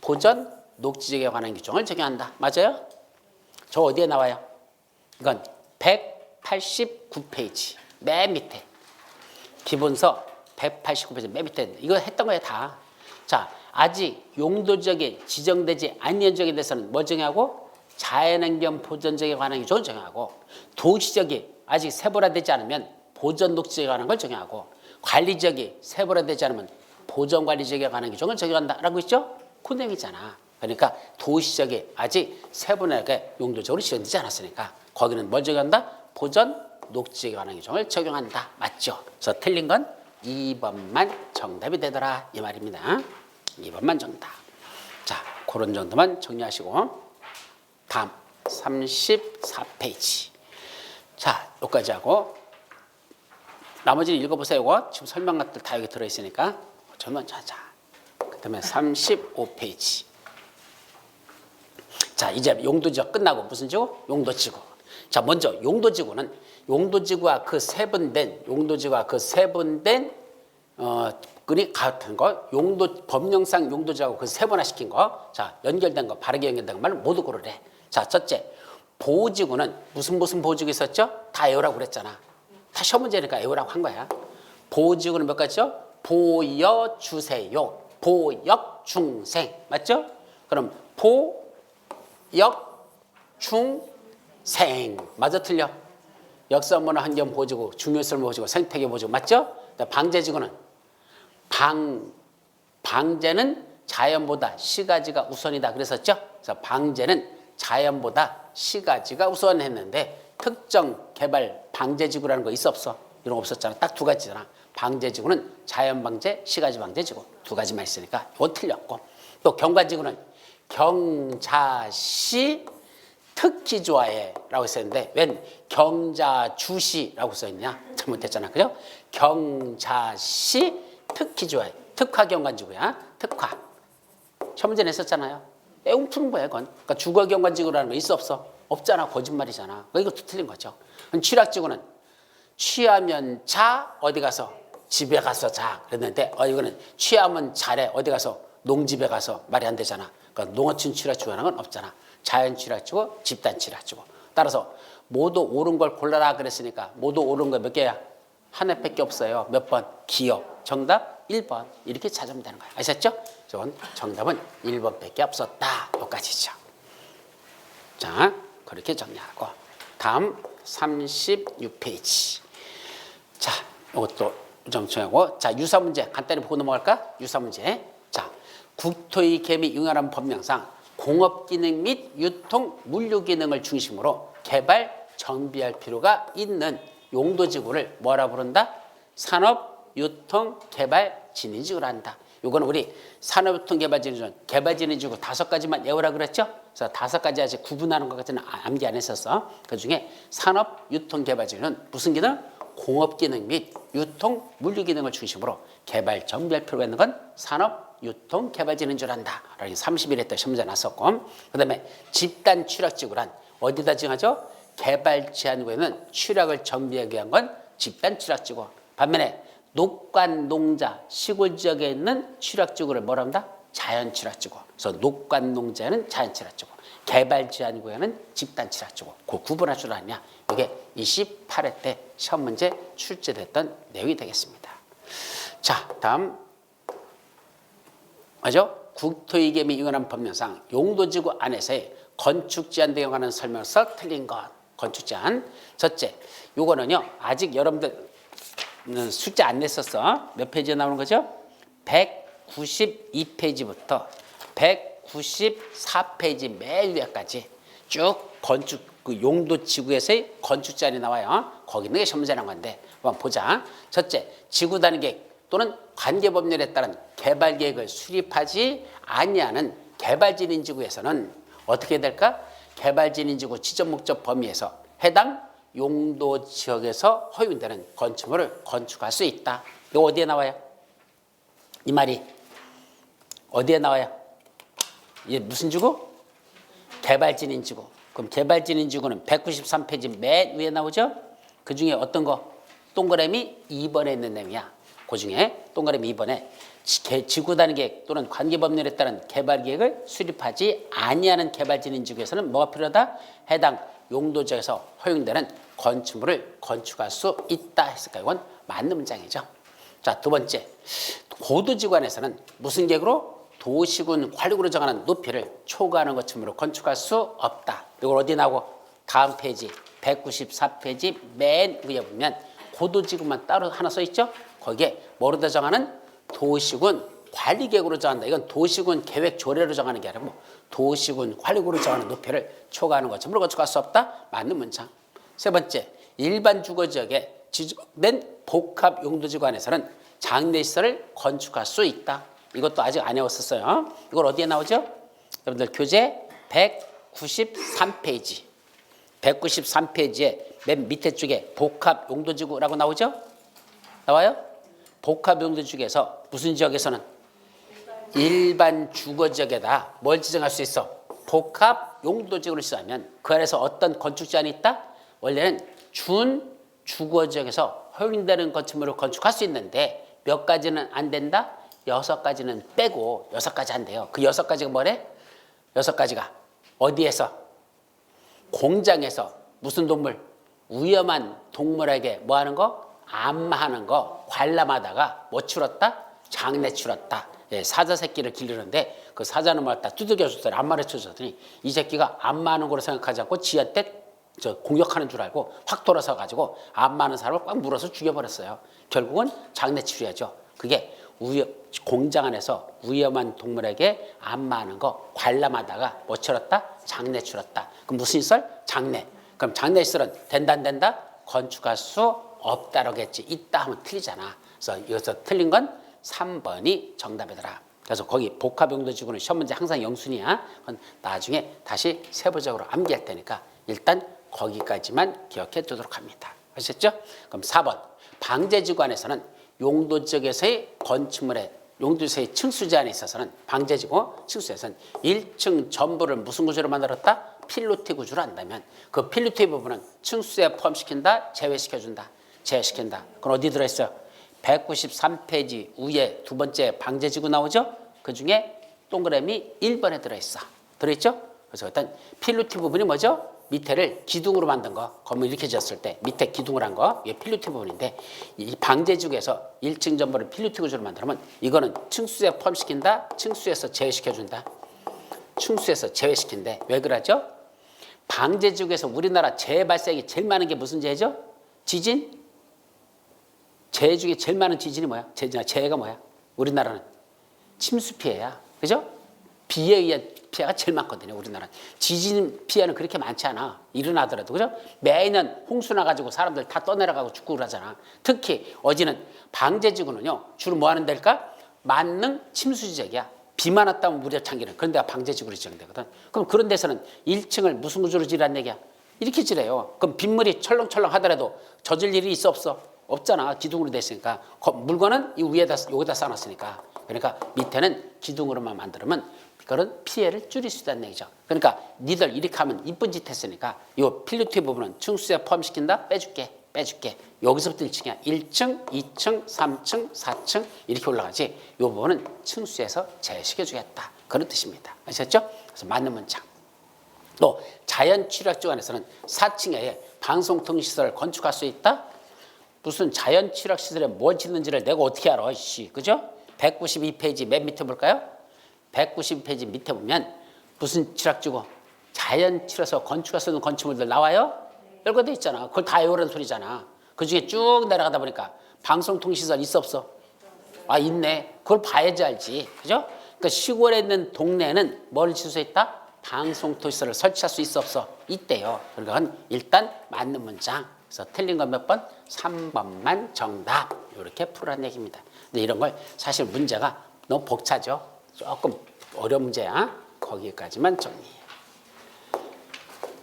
보전 녹지지역에 관한 규정을 적용한다. 맞아요? 저 어디에 나와요? 이건 189페이지 맨 밑에 기본서 189페이지 맨 밑에 이거 했던 거예요 다. 자 아직 용도지역에 지정되지 않은 지역에 대해서는 뭐 정하고 자연환경 보전지역에 관한 규정을 정하고 도시지역이 아직 세분화되지 않으면 보전녹지지역에 관한 걸 정하고 관리지역이 세분화되지 않으면 보전관리지역에 관한 규정을 적용한다라고 있죠? 그 내용이잖아. 그러니까 도시지역이 아직 세분하게 용도적으로 지정되지 않았으니까 거기는 뭘 적용한다? 보전녹지지역에 관한 규정을 적용한다. 맞죠? 그래서 틀린 건 2번만 정답이 되더라 이 말입니다. 2번만 정답. 자, 그런 정도만 정리하시고 다음 34페이지. 자, 여기까지 하고 나머지는 읽어보세요. 이거 지금 설명 것들 다 여기 들어있으니까 저만 자자. 그 다음에 35페이지. 자, 이제 용도지구 끝나고 무슨 지구? 용도지구. 자, 먼저 용도지구와 그 세분된 끈이 같은 거, 법령상 용도지구하고 그 세분화시킨 거, 자, 연결된 거, 바르게 연결된 거 말로 모두 고르래. 자, 첫째, 보호지구는 무슨 보호지구 있었죠? 다 외우라고 그랬잖아. 다 시험 문제니까 외우라고 한 거야. 보호지구는 몇 가지죠? 보여주세요. 보역중생. 맞죠? 그럼 보역중생. 맞아 틀려? 역사문화 환경 보호지구, 중요성 보호지구, 생태계 보호지구. 맞죠? 방제지구는 방제는 자연보다 시가지가 우선이다 그랬었죠? 그래서 방제는 자연보다 시가지가 우선했는데 특정 개발 방제지구라는 거 있어 없어? 이런 거 없었잖아. 딱 두 가지잖아. 방제지구는 자연방제, 시가지방제지구 두 가지만 있으니까 이건 틀렸고 또 경관지구는 경자시 특히 좋아해 라고 했었는데 웬 경자주시라고 써있냐? 잘못했잖아. 그죠? 경자시 특히 좋아해. 특화 경관지구야. 특화. 첫 문제 냈었잖아요. 애웅 푸는 거야 그건. 그러니까 주거 경관지구라는 거 있어 없어? 없잖아. 거짓말이잖아. 이것도 틀린 거죠. 취락지구는 취하면 자 어디 가서 집에 가서 자 그랬는데 이거는 취하면 자래 어디 가서 농집에 가서 말이 안 되잖아. 그러니까 농어촌 취락지구라는 건 없잖아. 자연 취락지구, 집단 취락지구. 따라서 모두 옳은 걸 골라라 그랬으니까 모두 옳은 거 몇 개야? 하나밖에 없어요. 몇 번? 기억. 정답 1번. 이렇게 찾으면 되는 거야. 아셨죠? 정답은 1번밖에 없었다. 여기까지죠. 자, 그렇게 정리하고 다음 36페이지. 자, 이것도 좀 정하고. 자, 유사 문제 간단히 보고 넘어갈까? 유사 문제. 자, 국토의 개미 융합한 법령상 공업 기능 및 유통 물류 기능을 중심으로 개발 정비할 필요가 있는 용도지구를 뭐라 부른다? 산업 유통 개발 진입지구라 한다. 요거는 우리 산업유통개발진흥지구, 개발진흥지구 5가지만 외우라 그랬죠? 그래서 5가지 아직 구분하는 것 같지는 암기 안 했었어. 그 중에 산업유통개발진흥은 무슨 기능? 공업기능 및 유통, 물류기능을 중심으로 개발, 정비할 필요가 있는 건 산업유통개발진흥지구라 한다. 라고 31회 때 시험문제 났었고, 그 다음에 집단 취락지구란 어디다 정하죠? 개발 제한구에는 취락을 정비하기 위한 건 집단 취락지구. 반면에 녹관 농자 시골 지역에 있는 취락지구를 뭐라 한다? 자연 취락지구. 그래서 녹관 농자는 자연 취락지구, 개발 제한 구역은 집단 취락지구. 그 구분할 줄 아냐? 이게 28회 때 시험 문제 출제됐던 내용이 되겠습니다. 자, 다음 맞죠? 국토의 개미 융합한 법령상 용도지구 안에서의 건축 제한 등에 관한 설명서 틀린 것. 건축 제한. 첫째, 요거는요 아직 여러분들 숫자 안 냈었어. 몇 페이지에 나오는 거죠? 192페이지부터 194페이지 맨 위에까지 쭉 건축 그 용도 지구에서의 건축 제한이 나와요. 거기 있는 게 시험문제란 건데 한번 보자. 첫째, 지구 단위 계획 또는 관계 법률에 따른 개발 계획을 수립하지 아니하는 개발진흥지구에서는 어떻게 될까? 개발진흥지구 지적 목적 범위에서 해당 용도 지역에서 허용되는 건축물을 건축할 수 있다. 이거 어디에 나와요? 이 말이 어디에 나와요? 이게 무슨 지구? 개발진흥지구. 그럼 개발진흥지구는 193페이지 맨 위에 나오죠? 그 중에 어떤 거? 동그라미 2번에 있는 내용이야. 그 중에 동그라미 2번에 지구 단위 계획 또는 관계 법률에 따른 개발 계획을 수립하지 아니하는 개발진흥지구에서는 뭐가 필요하다? 해당 용도 지역에서 허용되는 건축물을 건축할 수 있다 했을까? 이건 맞는 문장이죠. 자, 두 번째, 고도지구안에서는 무슨 계획으로? 도시군 관리구로 정하는 높이를 초과하는 건축물을 건축할 수 없다. 이걸 어디 나오고? 다음 페이지 194페이지 맨 위에 보면 고도지구만 따로 하나 써 있죠? 거기에 뭐로 정하는? 도시군 관리계획으로 정한다. 이건 도시군 계획 조례로 정하는 게 아니고 도시군 관리구로 정하는 높이를 초과하는 건축물을 건축할 수 없다. 맞는 문장. 세 번째, 일반 주거지역에 지정된 복합 용도지구 안에서는 장례시설을 건축할 수 있다. 이것도 아직 안 외웠었어요. 이걸 어디에 나오죠? 여러분들 교재 193페이지. 193페이지에 맨 밑에 쪽에 복합 용도지구라고 나오죠? 나와요? 복합 용도지구에서 무슨 지역에서는? 일반 주거지역에다 뭘 지정할 수 있어? 복합 용도지구를 지정하면 그 안에서 어떤 건축 제한이 있다? 원래는 준 주거지역에서 허용되는 건축물을 건축할 수 있는데 몇 가지는 안 된다? 6가지는 빼고 6가지 안 돼요. 그 6가지가 뭐래? 6가지가 어디에서? 공장에서 무슨 동물? 위험한 동물에게 뭐 하는 거? 안마하는 거 관람하다가 뭐 치렀다? 장례 치렀다. 예, 사자 새끼를 기르는데 그 사자는 뭐 다 두들겨 줬더니 안마를 쳐줬더니 이 새끼가 안마하는 거로 생각하지 않고 지한테 공격하는 줄 알고 확 돌아서 가지고 안마하는 사람을 꽉 물어서 죽여버렸어요. 결국은 장례 치료야죠. 그게 공장 안에서 위험한 동물에게 안마하는 거 관람하다가 뭐 치렀다? 장례 치렀다. 그럼 무슨 시설? 장례. 그럼 장례 시설은 된다 안 된다? 건축할 수 없다라고 했지. 있다 하면 틀리잖아. 그래서 여기서 틀린 건 3번이 정답이더라. 그래서 거기 복합용도지구는 시험 문제 항상 영순이야. 그건 나중에 다시 세부적으로 암기할 테니까 일단 거기까지만 기억해 두도록 합니다. 아셨죠? 그럼 4번 방제지구 안에서는 용도지역에서의 건축물의 용도지역의 층수 제한에 있어서는 방제지구 층수에서는 1층 전부를 무슨 구조로 만들었다? 필로티 구조로 한다면 그 필로티 부분은 층수에 포함시킨다? 제외시켜준다? 제외시킨다. 그건 어디 들어있어요? 193페이지 위에 두 번째 방제지구 나오죠? 그 중에 동그라미 1번에 들어있어. 들어있죠? 그래서 일단 필로티 부분이 뭐죠? 밑에를 기둥으로 만든 거, 건물 이렇게 지었을 때 밑에 기둥을 한 거, 이게 필로티 부분인데 이 방제지구에서 1층 전부를 필로티 구조로 만들면 이거는 층수에 포함시킨다? 층수에서 제외시켜준다? 층수에서 제외시킨대. 왜 그러죠? 방제지구에서 우리나라 재해 발생이 제일 많은 게 무슨 재해죠? 지진? 재해 중에 제일 많은 지진이 뭐야? 재해가 뭐야? 우리나라는 침수 피해야. 그죠? 비에 의한 피해가 제일 많거든요. 우리나라는. 지진 피해는 그렇게 많지 않아. 일어나더라도. 그죠? 매년 홍수 나가지고 사람들 다 떠내려가고 죽고 그러잖아. 특히 어제는 방제지구는요. 주로 뭐 하는 데일까? 만능 침수 지역이야. 비만 왔다면 무려 참기는. 그런 데가 방제지구로 지정되거든. 그럼 그런 데서는 1층을 무슨 구조로 지으란 얘기야? 이렇게 지래요. 그럼 빗물이 철렁철렁 하더라도 젖을 일이 있어 없어? 없잖아. 기둥으로 됐으니까. 물건은 이 위에다 여기다 쌓아놨으니까. 그러니까 밑에는 기둥으로만 만들면 그런 피해를 줄일 수 있다는 얘기죠. 그러니까 니들 이렇게 하면 이쁜 짓 했으니까 이 필리투의 부분은 층수에 포함시킨다? 빼줄게. 여기서부터 1층이야. 1층, 2층, 3층, 4층 이렇게 올라가지. 이 부분은 층수에서 제시켜주겠다. 그런 뜻입니다. 아셨죠? 그래서 맞는 문장. 또 자연취락지구 안에서는 4층에 방송통신시설을 건축할 수 있다? 무슨 자연취락시설에 뭐 짓는지를 내가 어떻게 알아? 그죠? 192페이지 맨 밑에 볼까요? 192페이지 밑에 보면 무슨 취락지구? 자연취락에서 건축할 수 있는 건축물들 나와요? 이런 거 돼 있잖아. 그걸 다 외우라는 소리잖아. 그중에 쭉 내려가다 보니까 방송통신시설 있어 없어? 아 있네. 그걸 봐야지 알지. 그죠? 그러니까 시골에 있는 동네는 뭘 지을 수 있다? 방송통신시설을 설치할 수 있어 없어? 있대요. 그러니까 일단 맞는 문장. 그래서 틀린 건 몇 번? 3번만 정답. 이렇게 풀으라는 얘기입니다. 근데 이런 걸 사실 문제가 너무 벅차죠. 조금 어려운 문제야. 거기까지만 정리해.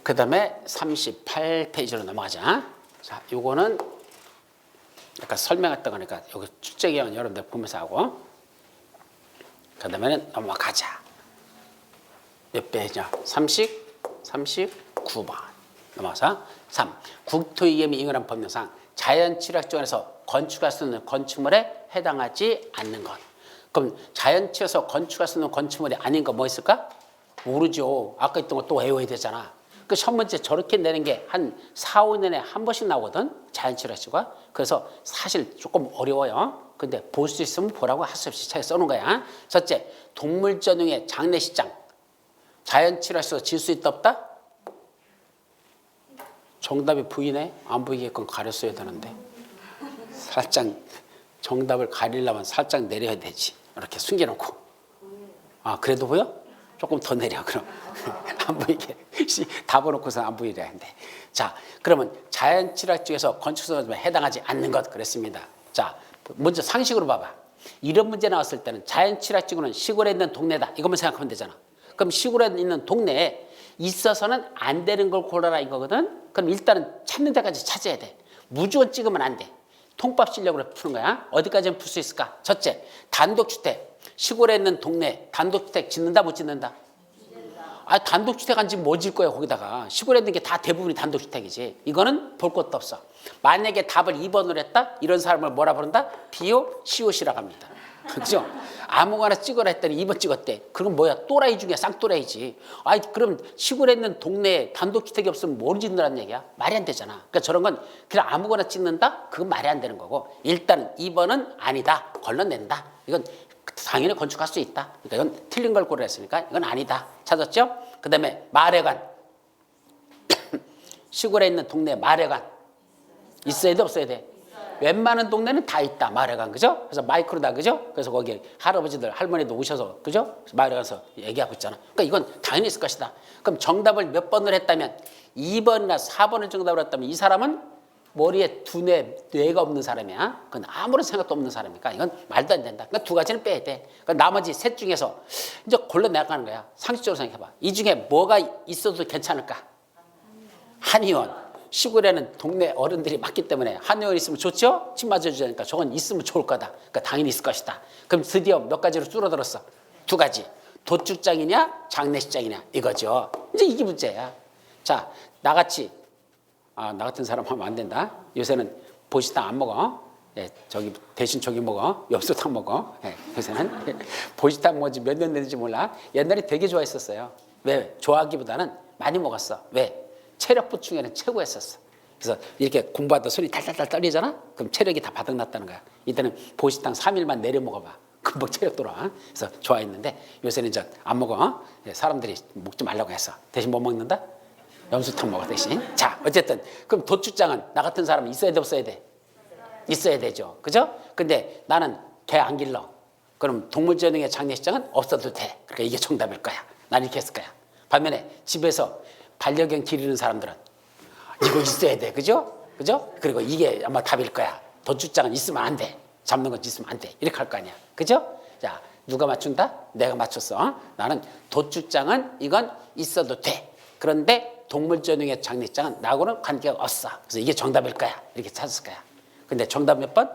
그 다음에 38페이지로 넘어가자. 자, 요거는 약간 설명했던 거니까 여기 출제기형은 여러분들 보면서 하고. 그 다음에는 넘어가자. 몇 페이지냐? 39번. 넘어가서 3. 국토위험이 인근한 법령상 자연취락지구에서 건축할 수 있는 건축물에 해당하지 않는 것. 그럼 자연취에서 건축할 수 있는 건축물이 아닌 거 뭐 있을까? 모르죠. 아까 있던 거 또 외워야 되잖아. 그 첫 번째 저렇게 내는 게 한 4, 5년에 한 번씩 나오거든. 자연취락지구가. 그래서 사실 조금 어려워요. 근데 볼 수 있으면 보라고 할 수 없이 책에 써놓은 거야. 첫째, 동물 전용의 장례식장. 자연취락지구에서 지을 수 있다 없다? 정답이 보이네. 안 보이게끔 가렸어야 되는데. 살짝 정답을 가리려면 살짝 내려야 되지. 이렇게 숨겨놓고. 아 그래도 보여? 조금 더 내려 그럼. 안 보이게. 다 보놓고서 안 보이려 한데. 자 그러면 자연취락지구에서 건축성에 해당하지 않는 것 그랬습니다. 자 먼저 상식으로 봐봐. 이런 문제 나왔을 때는 자연취락지구는 시골에 있는 동네다. 이것만 생각하면 되잖아. 그럼 시골에 있는 동네에 있어서는 안 되는 걸 골라라 이거거든. 그럼 일단은 찾는 데까지 찾아야 돼. 무조건 찍으면 안 돼. 통밥 실력으로 푸는 거야. 어디까지는 풀 수 있을까? 첫째, 단독주택. 시골에 있는 동네 단독주택 짓는다 못 짓는다? 아 단독주택 안 지면 뭐 질 거야 거기다가. 시골에 있는 게 다 대부분이 단독주택이지. 이거는 볼 것도 없어. 만약에 답을 2번으로 했다? 이런 사람을 뭐라 부른다? 비오 시오시라고 합니다. 그죠? 아무거나 찍어라 했더니 2번 찍었대. 그럼 뭐야? 또라이 중에 쌍또라이지. 아이 그럼 시골에 있는 동네에 단독주택이 없으면 뭘 짓는다는 얘기야? 말이 안 되잖아. 그러니까 저런 건 그냥 아무거나 찍는다? 그건 말이 안 되는 거고. 일단 2번은 아니다. 걸러낸다. 이건 당연히 건축할 수 있다. 그러니까 이건 틀린 걸 고려했으니까 이건 아니다. 찾았죠? 그 다음에 마뢰관. 시골에 있는 동네 마뢰관. 있어야 돼 없어야 돼? 웬만한 동네는 다 있다. 마을회관 그죠? 그래서 마이크로다 그죠? 그래서 거기 할아버지들 할머니도 오셔서 그죠? 마을에 가서 얘기하고 있잖아. 그러니까 이건 당연히 있을 것이다. 그럼 정답을 몇 번을 했다면 2번이나 4번을 정답으로 했다면 이 사람은 머리에 뇌가 없는 사람이야. 그건 아무런 생각도 없는 사람이니까 이건 말도 안 된다. 그러니까 두 가지는 빼야 돼. 그러니까 나머지 셋 중에서 이제 골라내가는 거야. 상식적으로 생각해봐. 이 중에 뭐가 있어도 괜찮을까? 한의원. 시골에는 동네 어른들이 많기 때문에 한의원 있으면 좋죠? 침 맞아주자니까 저건 있으면 좋을 거다. 그러니까 당연히 있을 것이다. 그럼 드디어 몇 가지로 줄어들었어? 두 가지. 도축장이냐 장례식장이냐 이거죠. 이제 이게 문제야. 자 나같이 나 같은 사람 하면 안 된다. 요새는 보시탕 안 먹어. 예, 저기 대신 저기 먹어. 엽수탕 먹어. 예, 요새는 보시탕 뭐지 몇 년 됐는지 몰라. 옛날에 되게 좋아했었어요. 왜? 좋아하기보다는 많이 먹었어. 왜? 체력 보충에는 최고였었어. 그래서 이렇게 공부하다 손이 달달달 떨리잖아? 그럼 체력이 다 바닥났다는 거야. 이때는 보시탕 3일만 내려 먹어봐. 금방 체력 돌아와. 그래서 좋아했는데 요새는 이제 안 먹어. 사람들이 먹지 말라고 했어. 대신 뭐 먹는다? 염소탕 먹었듯이. 자, 어쨌든 그럼 도축장은 나 같은 사람은 있어야 돼 없어야 돼? 있어야 되죠. 그죠? 근데 나는 개 안 길러. 그럼 동물전용의 장례식장은 없어도 돼. 그러니까 이게 정답일 거야. 난 이렇게 했을 거야. 반면에 집에서 반려견 기르는 사람들은 이거 있어야 돼. 그죠? 그죠? 그리고 이게 아마 답일 거야. 도축장은 있으면 안 돼. 잡는 건 있으면 안 돼. 이렇게 할 거 아니야. 그죠? 자, 누가 맞춘다? 내가 맞췄어. 나는 도축장은 이건 있어도 돼. 그런데 동물전용의 장례식장은 나하고는 관계가 없어. 그래서 이게 정답일 거야. 이렇게 찾았을 거야. 근데 정답 몇 번?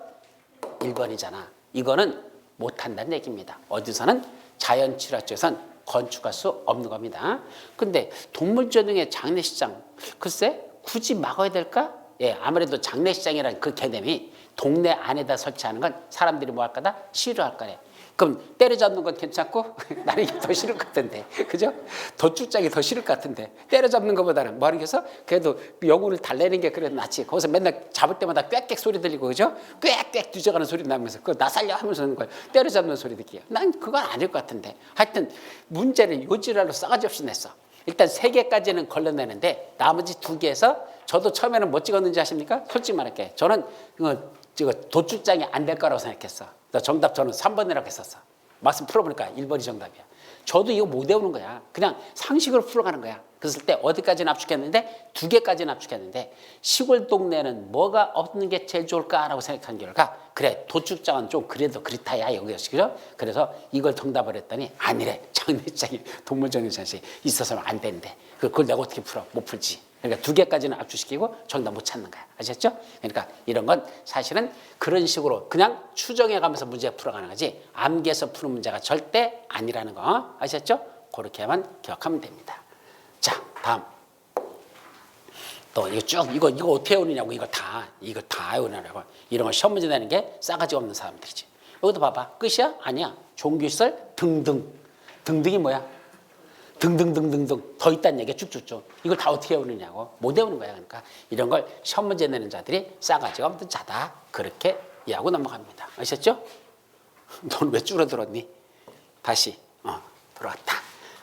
1번이잖아. 이거는 못한다는 얘기입니다. 어디서는 자연치료 쪽에선 건축할 수 없는 겁니다. 근데 동물전용의 장례식장, 글쎄 굳이 막아야 될까? 예, 아무래도 장례식장이라는 그 개념이 동네 안에다 설치하는 건 사람들이 뭐 할 거다? 싫어할 거래. 그럼 때려잡는 건 괜찮고 나는 이게 더 싫을 것 같은데, 그죠? 도축장이 더 싫을 것 같은데 때려잡는 것보다는 뭐 하는 게서 그래도 영혼을 달래는 게 그래도 낫지. 거기서 맨날 잡을 때마다 꽥꽥 소리 들리고, 그죠? 꽥꽥 뒤져가는 소리 나면서 그거 나 살려 하면서 하는 거야. 때려잡는 소리 듣기야. 난 그건 아닐 것 같은데. 하여튼 문제를 요지랄로 싸가지 없이 냈어. 일단 3개까지는 걸러내는데 나머지 2개에서 저도 처음에는 뭐 찍었는지 아십니까? 솔직히 말할게. 저는 도축장이 안 될 거라고 생각했어. 정답 저는 3번이라고 했었어. 말씀 풀어보니까 1번이 정답이야. 저도 이거 못 외우는 거야. 그냥 상식으로 풀어가는 거야. 그랬을 때 어디까지는 압축했는데 2개까지는 압축했는데 시골 동네는 뭐가 없는 게 제일 좋을까라고 생각한 결과 그래 도축장은 좀 그래도 그렇다야 여기였어. 그죠? 그래서 이걸 정답을 했더니 아니래. 장례식장이 동물정리장이 있어서는 안 되는데 그걸 내가 어떻게 풀어? 못 풀지. 그러니까 2개까지는 압축시키고 정답 못 찾는 거야. 아셨죠? 그러니까 이런 건 사실은 그런 식으로 그냥 추정해가면서 문제 풀어가는 거지 암기해서 푸는 문제가 절대 아니라는 거 아셨죠? 그렇게만 기억하면 됩니다. 자, 다음. 또 이거 쭉 이거 어떻게 외우느냐고 이거 다 외우느냐고 이런 걸 시험 문제 내는 게 싸가지 없는 사람들이지. 여기도 봐봐. 끝이야? 아니야. 종교시설 등등이 뭐야? 등등등등등 더 있다는 얘기야. 쭉쭉쭉. 이걸 다 어떻게 외우느냐고. 못 외우는 거야. 그러니까 이런 걸 시험 문제 내는 자들이 싸가지가 없는 자다. 그렇게 이해하고 넘어갑니다. 아셨죠? 넌 왜 줄어들었니? 다시 들어왔다.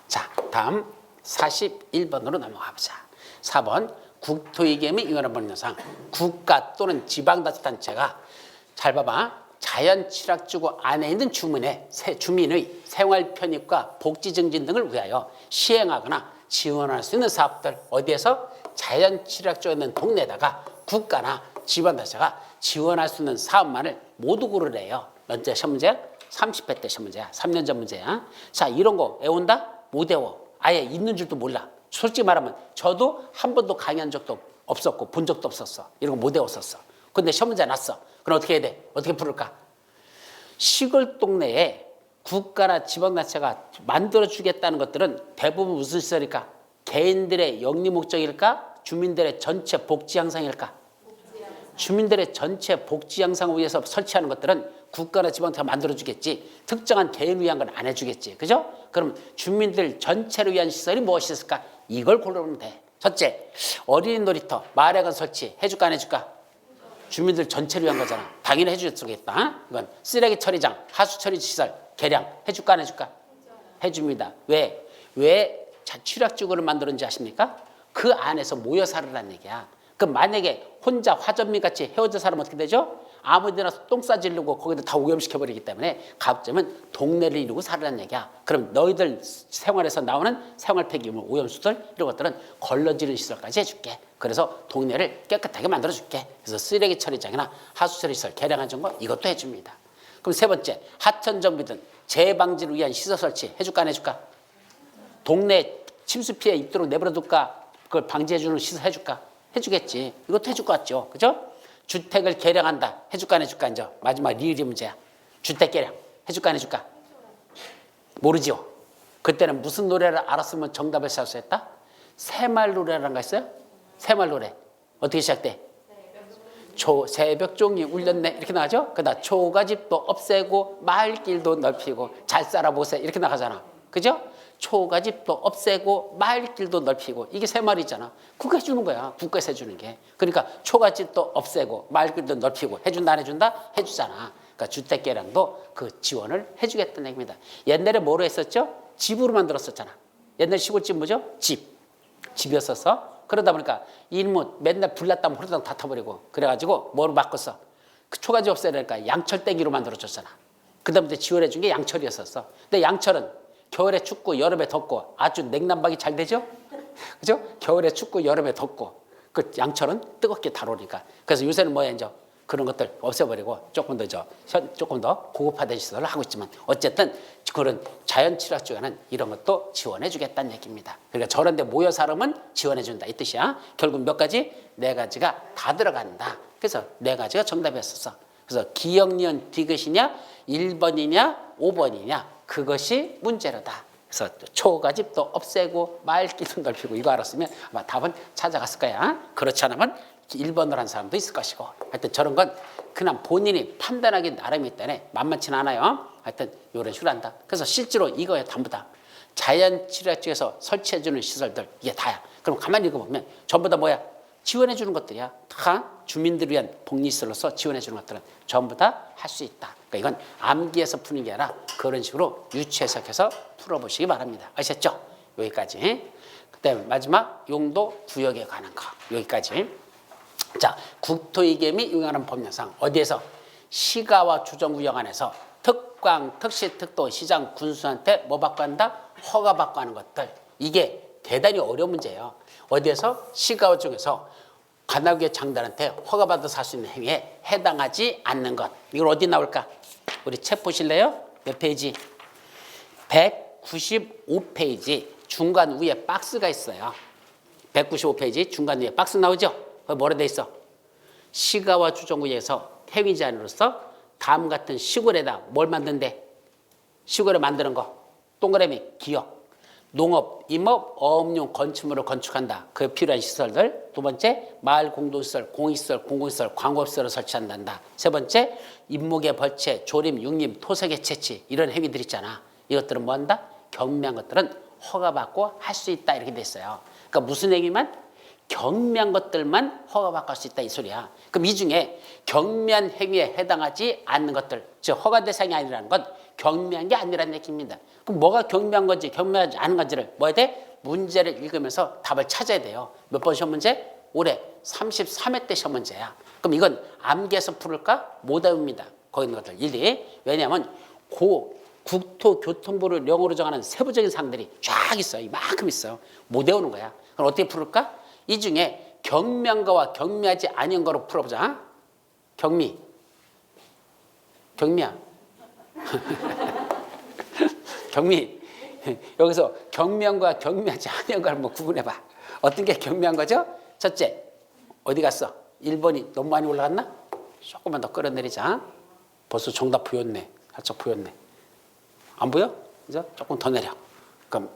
자, 다음 41번으로 넘어가 보자. 4번 국토위계 및 인허가벌 현상. 국가 또는 지방자치단체가 잘 봐봐. 자연취락지구 안에 있는 주민의 생활 편익과 복지 증진 등을 위하여 시행하거나 지원할 수 있는 사업들 어디에서 자연취락지구에 있는 동네에다가 국가나 지방자치가 지원할 수 있는 사업만을 모두 고르래요. 언제 시험 문제야? 30회 때 시험 문제야. 3년 전 문제야. 자, 이런 거 외운다? 못 외워. 아예 있는 줄도 몰라. 솔직히 말하면 저도 한 번도 강의한 적도 없었고 본 적도 없었어. 이런 거 못 외웠었어. 근데 시험 문제 났어. 그럼 어떻게 해야 돼? 어떻게 풀을까? 시골 동네에 국가나 지방자치가 만들어주겠다는 것들은 대부분 무슨 시설일까? 개인들의 영리 목적일까? 주민들의 전체 복지 향상일까? 주민들의 전체 복지 향상을 위해서 설치하는 것들은 국가나 지방자치가 만들어주겠지. 특정한 개인을 위한 건 안 해주겠지. 그죠? 그럼 주민들 전체를 위한 시설이 무엇이 있을까? 이걸 고르면 돼. 첫째, 어린이 놀이터, 마을회관 설치 해줄까 안 해줄까? 주민들 전체를 위한 거잖아. 당연히 해주겠다. 이건 쓰레기 처리장, 하수 처리 시설 개량 해줄까 안 해줄까? 해줍니다. 왜 취락지구를 만들었는지 아십니까? 그 안에서 모여 살으라는 얘기야. 그럼 만약에 혼자 화전민 같이 헤어져 살면 어떻게 되죠? 아무데나 똥 싸지르고 거기다 다 오염시켜버리기 때문에 가급적이면 동네를 이루고 살으라는 얘기야. 그럼 너희들 생활에서 나오는 생활 폐기물, 오염수들 이런 것들은 걸러지는 시설까지 해줄게. 그래서 동네를 깨끗하게 만들어줄게. 그래서 쓰레기 처리장이나 하수 처리 시설 개량한 정보 이것도 해줍니다. 그럼 세 번째, 하천 정비 등 재해 방지를 위한 시설 설치 해줄까 안 해줄까? 동네 침수 피해 있도록 내버려둘까? 그걸 방지해주는 시설 해줄까? 해주겠지. 이것도 해줄 것 같죠. 그죠? 주택을 개량한다. 해줄까 안 해줄까? 이제 마지막 리을이 문제야. 주택 개량. 해줄까 안 해줄까? 모르지요. 그때는 무슨 노래를 알았으면 정답을 찾을 수 있다? 새말 노래라는 거 있어요? 새말 노래. 어떻게 시작돼? 새벽종이 울렸네. 이렇게 나가죠? 그다음 초가집도 없애고 마을길도 넓히고 잘 살아보세요. 이렇게 나가잖아. 그죠? 초가집도 없애고 마을길도 넓히고 이게 새말이잖아. 그거 해주는 거야. 국가에서 해주는 게. 그러니까 초가집도 없애고 마을길도 넓히고 해준다 안 해준다? 해주잖아. 그러니까 주택개량도 그 지원을 해주겠다는 얘기입니다. 옛날에 뭐로 했었죠? 집으로 만들었었잖아. 옛날 시골집 뭐죠? 집이었어서 그러다 보니까 일무 맨날 불났다면 후루당 다 타버리고 그래가지고 뭐로 바꿨어? 그 초가지 없애야 되니까 양철 땡기로 만들어줬잖아. 그다음부터 지원해 준 게 양철이었었어. 근데 양철은 겨울에 춥고 여름에 덥고 아주 냉난방이 잘 되죠? 그죠? 겨울에 춥고 여름에 덥고 그 양철은 뜨겁게 다루니까. 그래서 요새는 뭐야 이제 그런 것들 없애버리고 조금 더 고급화된 시설을 하고 있지만 어쨌든 그런 자연치료 쪽에는 이런 것도 지원해 주겠다는 얘기입니다. 그러니까 저런 데 모여 살으면 지원해 준다 이 뜻이야. 결국 몇 가지? 네 가지가 다 들어간다. 그래서 네 가지가 정답이었었어. 그래서 기역, 니은, 디귿이냐 1번이냐 5번이냐 그것이 문제로다. 그래서 초가집도 없애고 말귀도 넓히고 이거 알았으면 아마 답은 찾아갔을 거야. 그렇지 않으면 1번으로 한 사람도 있을 것이고 하여튼 저런 건 그냥 본인이 판단하기 나름이기 때문에 만만치는 않아요. 하여튼 이런 식으로 한다. 그래서 실제로 이거에 전부 다 자연치료 쪽에서 설치해주는 시설들 이게 다야. 그럼 가만히 읽어보면 전부 다 뭐야? 지원해주는 것들이야. 다 주민들을 위한 복리시설로서 지원해주는 것들은 전부 다 할 수 있다. 그러니까 이건 암기해서 푸는 게 아니라 그런 식으로 유추 해석해서 풀어보시기 바랍니다. 아셨죠? 여기까지. 그다음에 마지막 용도 구역에 관한 거 여기까지. 자, 국토이계및 용역하는 법령상 어디에서 시가와 주정구역 안에서 특광, 특시, 특도, 시장, 군수한테 뭐 받고 한다? 허가 받고 하는 것들. 이게 대단히 어려운 문제예요. 어디에서 시가와 중에서 관할구의 장단한테 허가받아서 할 수 있는 행위에 해당하지 않는 것. 이걸 어디 나올까? 우리 책 보실래요? 몇 페이지? 195페이지 중간 위에 박스가 있어요. 195페이지 중간 위에 박스 나오죠? 거기 뭐라 돼 있어? 시가와 주정구역에서 행위 제한으로서 다음 같은 시골에다 뭘 만든대? 시골에 만드는 거. 동그라미 기역. 농업, 임업, 어업용 건축물을 건축한다. 그에 필요한 시설들. 두 번째, 마을 공동시설, 공익시설, 공공시설, 광업시설을 설치한다. 세 번째, 임목의 벌채, 조림, 육림, 토색의 채취 이런 행위들 있잖아. 이것들은 뭐한다? 경미한 것들은 허가받고 할 수 있다 이렇게 돼 있어요. 그러니까 무슨 행위만? 경미한 것들만 허가받고 할 수 있다 이 소리야. 그럼 이 중에 경미한 행위에 해당하지 않는 것들, 즉 허가 대상이 아니라는 건 경미한 게 아니라는 얘기입니다. 그럼 뭐가 경미한 건지 경미하지 않은 건지를 뭐 해야 돼? 문제를 읽으면서 답을 찾아야 돼요. 몇 번 시험 문제? 올해 33회 때 시험 문제야. 그럼 이건 암기해서 풀을까? 못 외웁니다. 거기 있는 것들 일일이. 왜냐하면 국토교통부를 영어로 정하는 세부적인 사항들이 쫙 있어요. 이만큼 있어요. 못 외우는 거야. 그럼 어떻게 풀을까? 이 중에 경미한 거와 경미하지 아니한 거로 풀어보자. 경미야. 경미. 여기서 경미한 거와 경미하지 아니한 걸 한번 구분해봐. 어떤 게 경미한 거죠? 첫째, 어디 갔어? 1번이 너무 많이 올라갔나? 조금만 더 끌어내리자. 벌써 정답 보였네. 살짝 보였네. 안 보여? 이제 조금 더 내려. 그럼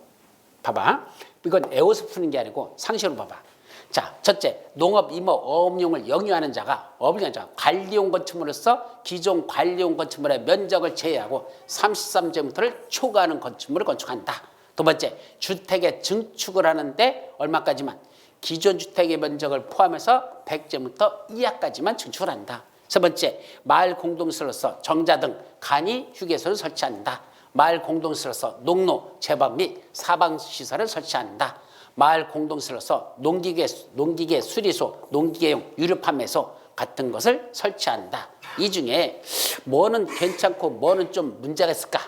봐봐. 이건 에워서 푸는 게 아니고 상식으로 봐봐. 자, 첫째, 농업, 임업, 어업용을 영유하는 자가 관리용 건축물로서 기존 관리용 건축물의 면적을 제외하고 33제곱미터를 초과하는 건축물을 건축한다. 두 번째, 주택의 증축을 하는데 얼마까지만? 기존 주택의 면적을 포함해서 100제곱미터 이하까지만 증축을 한다. 세 번째, 마을 공동시설로서 정자 등 간이 휴게소를 설치한다. 마을 공동시설로서 농로, 제방 및 사방시설을 설치한다. 마을 공동시설로서 농기계 수리소, 농기계용 유류 판매소 같은 것을 설치한다. 이 중에 뭐는 괜찮고 뭐는 좀 문제가 있을까?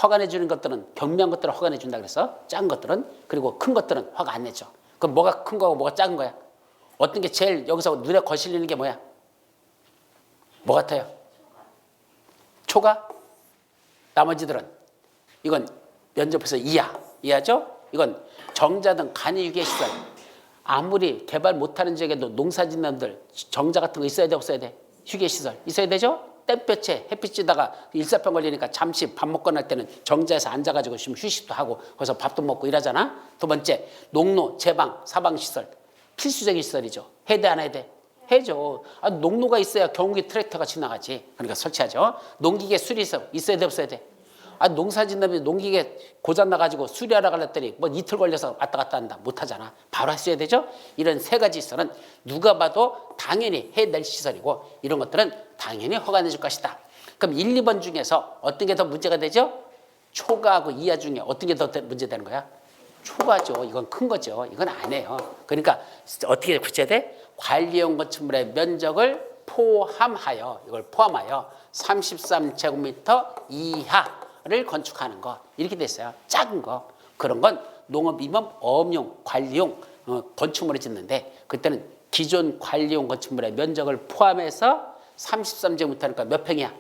허가내 주는 것들은 경미한 것들은 허가내 준다 그래서 작은 것들은 그리고 큰 것들은 허가 안 내줘. 그럼 뭐가 큰 거고 뭐가 작은 거야? 어떤 게 제일 여기서 눈에 거슬리는 게 뭐야? 뭐 같아요? 초가? 나머지들은 이건 면접에서 이하죠? 이건 정자 등 간이 유기시설. 아무리 개발 못하는 지역에도 농사 짓는 놈들 정자 같은 거 있어야 돼 없어야 돼? 휴게시설 있어야 되죠? 땡볕에 햇빛 쬐다가 일사병 걸리니까 잠시 밥 먹고 날 때는 정자에서 앉아가지고 좀 휴식도 하고 거기서 밥도 먹고 이러잖아. 두 번째, 농로, 제방, 사방시설 필수적인 시설이죠. 해야 돼 안 해야 돼? 해죠. 농로가 있어야 경운기 트랙터가 지나가지. 그러니까 설치하죠. 농기계 수리소 있어야 돼 없어야 돼? 농사 짓는다며 농기계 고장 나가지고 수리하러 가랬더니 뭐 이틀 걸려서 왔다 갔다 한다. 못하잖아. 바로 했어야 되죠. 이런 세 가지 시설은 누가 봐도 당연히 해낼 시설이고 이런 것들은 당연히 허가내 줄 것이다. 그럼 1, 2번 중에서 어떤 게 더 문제가 되죠? 초과하고 이하 중에 어떤 게 더 문제되는 거야? 초과죠. 이건 큰 거죠. 이건 안 해요. 그러니까 어떻게 붙여야 돼? 관리용 건축물의 면적을 포함하여, 이걸 포함하여 33제곱미터 이하를 건축하는 거. 이렇게 됐어요. 작은 거. 그런 건 농업임업 어업용 관리용 건축물을 짓는데, 그때는 기존 관리용 건축물의 면적을 포함해서 33제곱미터니까 몇 평이야?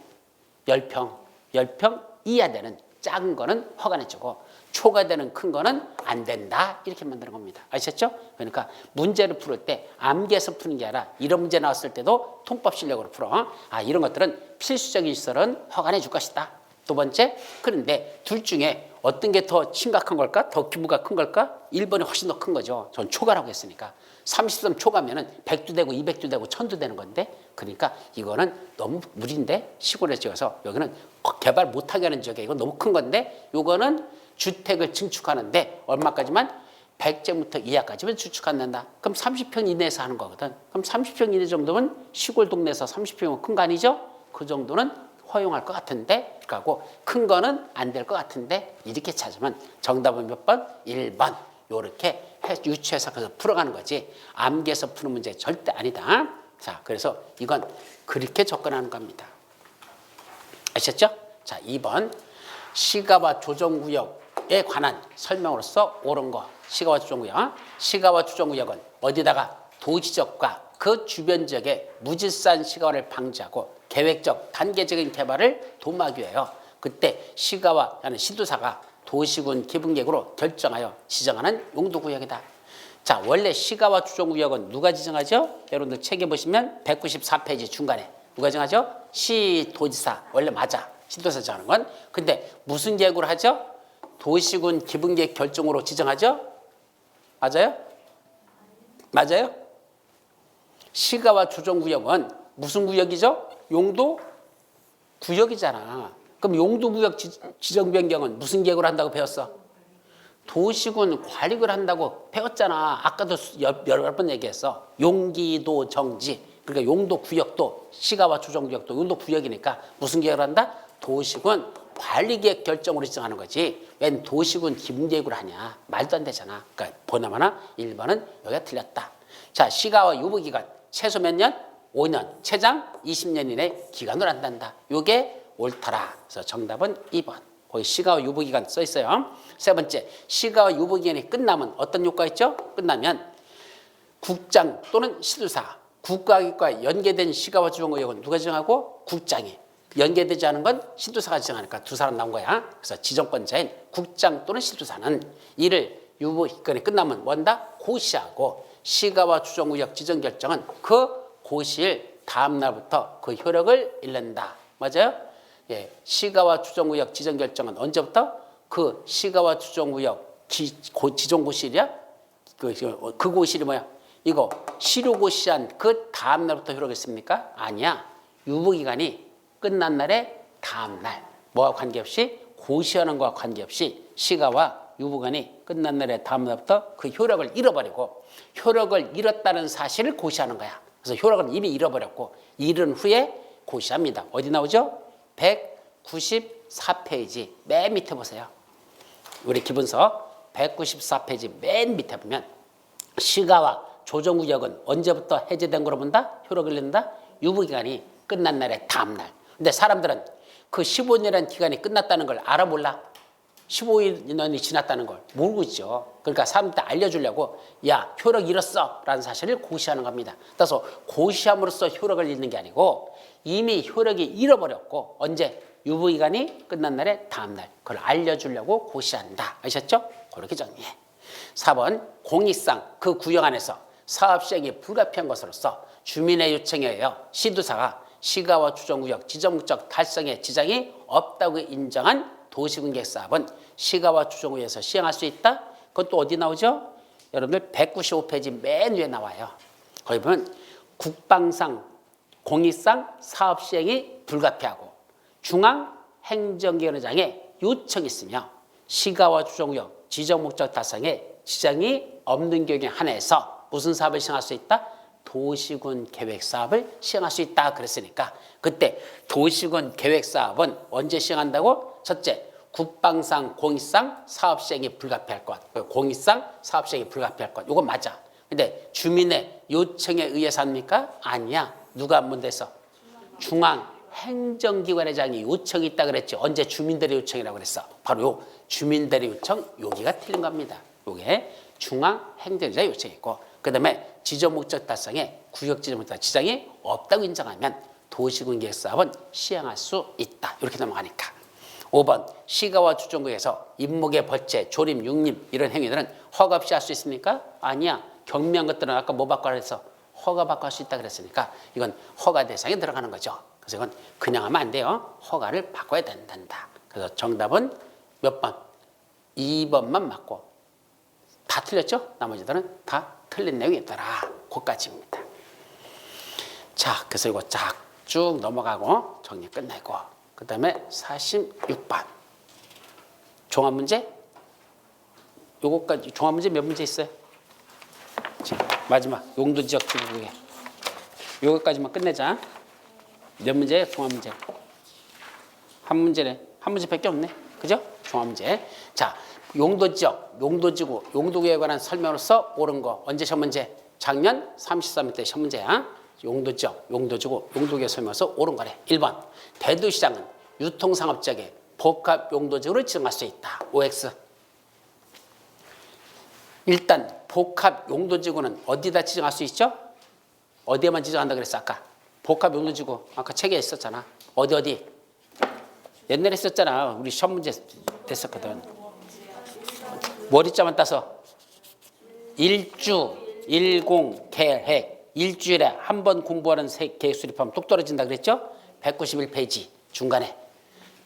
10평. 10평 이하 되는 작은 거는 허가내주고 초과되는 큰 거는 안 된다. 이렇게 만드는 겁니다. 아셨죠? 그러니까 문제를 풀을 때 암기해서 푸는 게 아니라 이런 문제 나왔을 때도 통법 실력으로 풀어. 이런 것들은 필수적인 시설은 허가내 줄 것이다. 두 번째, 그런데 둘 중에 어떤 게 더 심각한 걸까? 더 규모가 큰 걸까? 1번이 훨씬 더 큰 거죠. 전 초과라고 했으니까. 33 초과면은 100도 되고 200도 되고 1000도 되는 건데, 그러니까 이거는 너무 무리인데 시골에 지어서 여기는 개발 못하게 하는 지역에 이건 너무 큰 건데, 요거는 주택을 증축하는데 얼마까지만 100제부터 이하까지만 주축한다. 그럼 30평 이내에서 하는 거거든. 그럼 30평 이내 정도면 시골 동네에서 30평이면 큰 거 아니죠? 그 정도는 허용할 것 같은데, 그러고 큰 거는 안 될 것 같은데, 이렇게 찾으면 정답은 몇 번? 1번. 요렇게 유추해서 그래서 풀어가는 거지, 암기해서 푸는 문제 절대 아니다. 자, 그래서 이건 그렇게 접근하는 겁니다. 아셨죠? 자, 2번 시가와 조정구역에 관한 설명으로서 옳은 거. 시가와 조정구역. 시가와 조정구역은 어디다가 도시적과 그 주변 지역의 무질서한 시가화를 방지하고 계획적 단계적인 개발을 도모하기 위하여 그때 시가와 하는 시도사가 도시군 기본계획으로 결정하여 지정하는 용도구역이다. 자, 원래 시가와 조정구역은 누가 지정하죠? 여러분들 책에 보시면 194페이지 중간에 누가 지정하죠? 시도지사. 원래 맞아. 시도사 지정하는 건. 근데 무슨 계획으로 하죠? 도시군 기본계획 결정으로 지정하죠? 맞아요? 맞아요? 시가와 조정구역은 무슨 구역이죠? 용도 구역이잖아. 그럼 용도구역 지정 변경은 무슨 계획으로 한다고 배웠어? 도시군 관리를 한다고 배웠잖아. 아까도 여러 번 얘기했어. 용기도 정지. 그러니까 용도구역도 시가와 조정구역도 용도구역이니까 무슨 계획을 한다? 도시군 관리계획 결정으로 지정하는 거지. 웬 도시군 기본계획으로 하냐. 말도 안 되잖아. 그러니까 보나마나 1번은 여기가 틀렸다. 자, 시가와 유보기간 최소 몇 년? 5년. 최장 20년 이내 기간으로 한단다. 요게 옳더라. 그래서 정답은 2번. 거기 시가와 유보기간 써 있어요. 세 번째, 시가와 유보기간이 끝나면 어떤 효과가 있죠? 끝나면 국장 또는 시도사, 국가기관과 연계된 시가와 조정구역은 누가 지정하고? 국장이. 연계되지 않은 건 시도사가 지정하니까 두 사람 나온 거야. 그래서 지정권자인 국장 또는 시도사는 이를 유보기간이 끝나면 뭔다? 고시하고, 시가와 조정구역 지정 결정은 그 고시일 다음 날부터 그 효력을 잃는다. 맞아요? 예, 시가와 조정구역 지정 결정은 언제부터? 그 시가와 조정구역 지정고시일이야? 그 고시일이 뭐야? 이거 실효고시한 그 다음 날부터 효력이 있습니까? 아니야. 유보기간이 끝난 날의 다음 날. 뭐와 관계없이? 고시하는 것과 관계없이 시가와 유보기간이 끝난 날의 다음 날부터 그 효력을 잃어버리고, 효력을 잃었다는 사실을 고시하는 거야. 그래서 효력을 이미 잃어버렸고 잃은 후에 고시합니다. 어디 나오죠? 194페이지 맨 밑에 보세요. 우리 기본서 194페이지 맨 밑에 보면 시가와 조정구역은 언제부터 해제된 거로 본다? 효력을 잃는다? 유보기간이 끝난 날의 다음 날. 근데 사람들은 그 15년이라는 기간이 끝났다는 걸 알아 몰라? 15년이 지났다는 걸 모르고 있죠. 그러니까 사람들한테 알려주려고 야, 효력 잃었어 라는 사실을 고시하는 겁니다. 따라서 고시함으로써 효력을 잃는 게 아니고 이미 효력이 잃어버렸고 언제? 유보기간이 끝난 날의 다음 날. 그걸 알려주려고 고시한다. 아셨죠? 그렇게 정리해. 4번 공익상 그 구역 안에서 사업시행이 불가피한 것으로서 주민의 요청에 의하여 시도사가 시가와 조정구역 지정목적 달성에 지장이 없다고 인정한 도시군계획 사업은 시가와 조정구역에서 시행할 수 있다. 그것도 어디 나오죠? 여러분들 195페이지 맨 위에 나와요. 거기 보면 국방상, 공익상 사업 시행이 불가피하고 중앙행정기관장의 요청이 있으며 시가와 조정구역 지정목적 달성에 지장이 없는 경우에 한해서 무슨 사업을 시행할 수 있다? 도시군 계획 사업을 시행할 수 있다 그랬으니까 그때 도시군 계획 사업은 언제 시행한다고? 첫째, 국방상, 공익상 사업시행이 불가피할 것. 공익상 사업시행이 불가피할 것. 이거 맞아. 근데 주민의 요청에 의해서 합니까? 아니야. 누가 문제에서? 중앙행정기관회장이 요청이 있다 그랬죠. 언제? 주민들의 요청이라고 그랬어. 바로 요 주민들의 요청, 여기가 틀린 겁니다. 요게 중앙행정기관의 요청이 있고, 그 다음에 지정목적 달성에 구역지정목적 지장이 없다고 인정하면 도시군계획사업은 시행할 수 있다. 이렇게 넘어가니까. 5번 시가와 주정구에서 임목의 벌채, 조림, 육림 이런 행위들은 허가 없이 할 수 있습니까? 아니야. 경미한 것들은 아까 뭐 받고 하래서 허가 받고 할 수 있다 그랬으니까 이건 허가 대상에 들어가는 거죠. 그래서 이건 그냥 하면 안 돼요. 허가를 받고야 된다. 그래서 정답은 몇 번? 2번만 맞고 다 틀렸죠? 나머지들은 다 틀린 내용이 있더라. 그까지입니다. 자, 그래서 이거 쭉 넘어가고 정리 끝내고 그 다음에 46번 종합문제. 요거까지 종합문제 몇 문제 있어요? 지금 마지막 용도지역 기부구에 요거까지만 끝내자. 몇 문제예요? 종합문제. 한 문제네. 한 문제밖에 없네. 그죠? 종합문제. 자, 용도지역, 용도지구, 용도구에 관한 설명으로서 옳은 거 언제 시험 문제? 작년 33일 때 시험 문제야. 용도지역, 용도지구, 용도구에 설명해서 옳은 거래. 1번 대도시장은 유통상업지역에 복합용도지구를 지정할 수 있다. OX. 일단 복합용도지구는 어디다 지정할 수 있죠? 어디에만 지정한다 그랬어 아까? 복합용도지구 아까 책에 있었잖아. 어디? 옛날에 있었잖아. 우리 시험 문제 됐었거든. 머리자만 따서 일주, 일공, 계획. 일주일에 한 번 공부하는 계획 수립하면 똑 떨어진다 그랬죠? 191페이지 중간에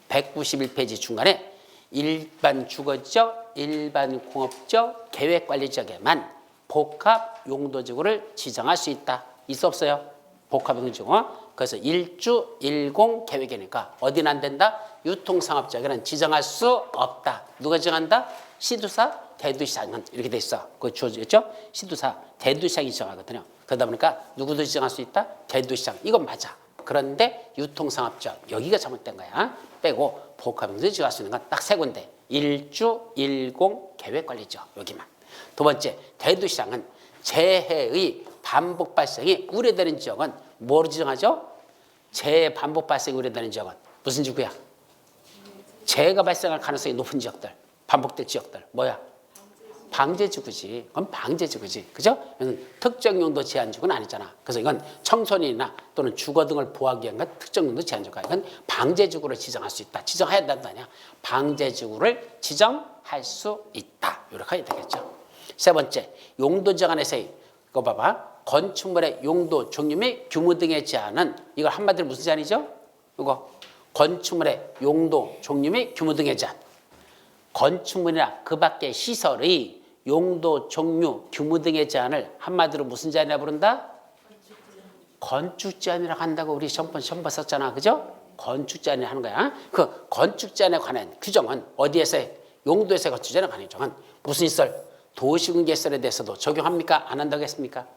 191페이지 중간에 일반 주거지역, 일반 공업지역, 계획관리지역에만 복합용도지구를 지정할 수 있다. 있어 없어요? 복합용도지구. 그래서 일주, 일공 계획이니까 어디는 안 된다? 유통상업지역에는 지정할 수 없다. 누가 지정한다? 시도사, 대도시장은 이렇게 돼 있어. 그거 주어졌죠? 시도사, 대도시장이 지정하거든요. 그러다 보니까 누구도 지정할 수 있다? 대도시장. 이건 맞아. 그런데 유통상업지역 여기가 잘못된 거야. 빼고 복합용도지구 지정할 수 있는 건 딱 세 군데. 일주, 일공, 계획관리지역 여기만. 두 번째, 대도시장은 재해의 반복 발생이 우려되는 지역은 뭐로 지정하죠? 재해 반복 발생이 우려되는 지역은 무슨 지구야? 재해가 발생할 가능성이 높은 지역들, 반복될 지역들 뭐야? 방제지구지. 그건 방제지구지. 그죠? 이건 특정 용도 제한지구는 아니잖아. 그래서 이건 청소년이나 또는 주거 등을 보호하기 위한 특정 용도 제한지구야. 이건 방제지구를 지정할 수 있다. 지정해야 된다는 거 아니야. 방제지구를 지정할 수 있다. 이렇게 해야 되겠죠. 세 번째, 용도 지정 안에서의 이거 봐봐. 건축물의 용도, 종류 및 규모 등의 제한은 이걸 한마디로 무슨 제한이죠? 이거 건축물의 용도, 종류 및 규모 등의 제한. 건축물이나 그 밖의 시설의 용도, 종류, 규모 등의 제한을 한마디로 무슨 제한이라 부른다? 건축 제한이라고 한다고 우리 시험 봤었잖아. 그죠? 건축 제한이라고 하는 거야. 그 건축 제한에 관한 규정은 어디에서의 용도에서의 건축 제한에 관한 규정은 무슨 시설? 도시군 개설에 대해서도 적용합니까? 안 한다고 했습니까?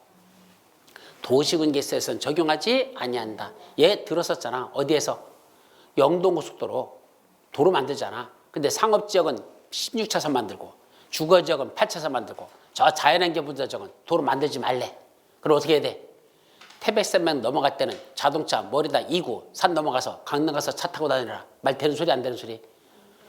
도시군 개설에서는 적용하지 아니한다. 얘 들었었잖아. 어디에서? 영동고속도로 도로 만들잖아. 근데 상업지역은 16차선 만들고 주거지역은 8차선 만들고 저 자연환경부지역은 도로 만들지 말래. 그럼 어떻게 해야 돼? 태백산맥 넘어갈 때는 자동차 머리다 2구 산 넘어가서 강릉 가서 차 타고 다니라. 말 되는 소리 안 되는 소리?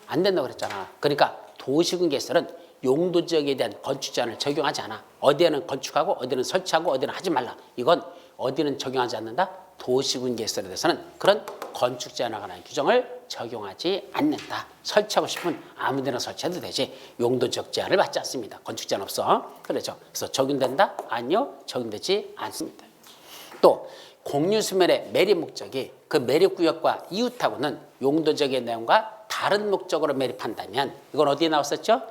안 된다고 그랬잖아. 그러니까 도시군 개설은 용도지역에 대한 건축 제한을 적용하지 않아. 어디에는 건축하고 어디는 설치하고 어디는 하지 말라. 이건 어디는 적용하지 않는다? 도시군 개설에 대해서는 그런 건축 제한에 관한 규정을 적용하지 않는다. 설치하고 싶으면 아무 데나 설치해도 되지. 용도지역 제한을 받지 않습니다. 건축 제한 없어. 그렇죠. 그래서 적용된다? 아니요. 적용되지 않습니다. 또 공유수면의 매립 목적이 그 매립구역과 이웃하고는 용도지역의 내용과 다른 목적으로 매립한다면 이건 어디에 나왔었죠?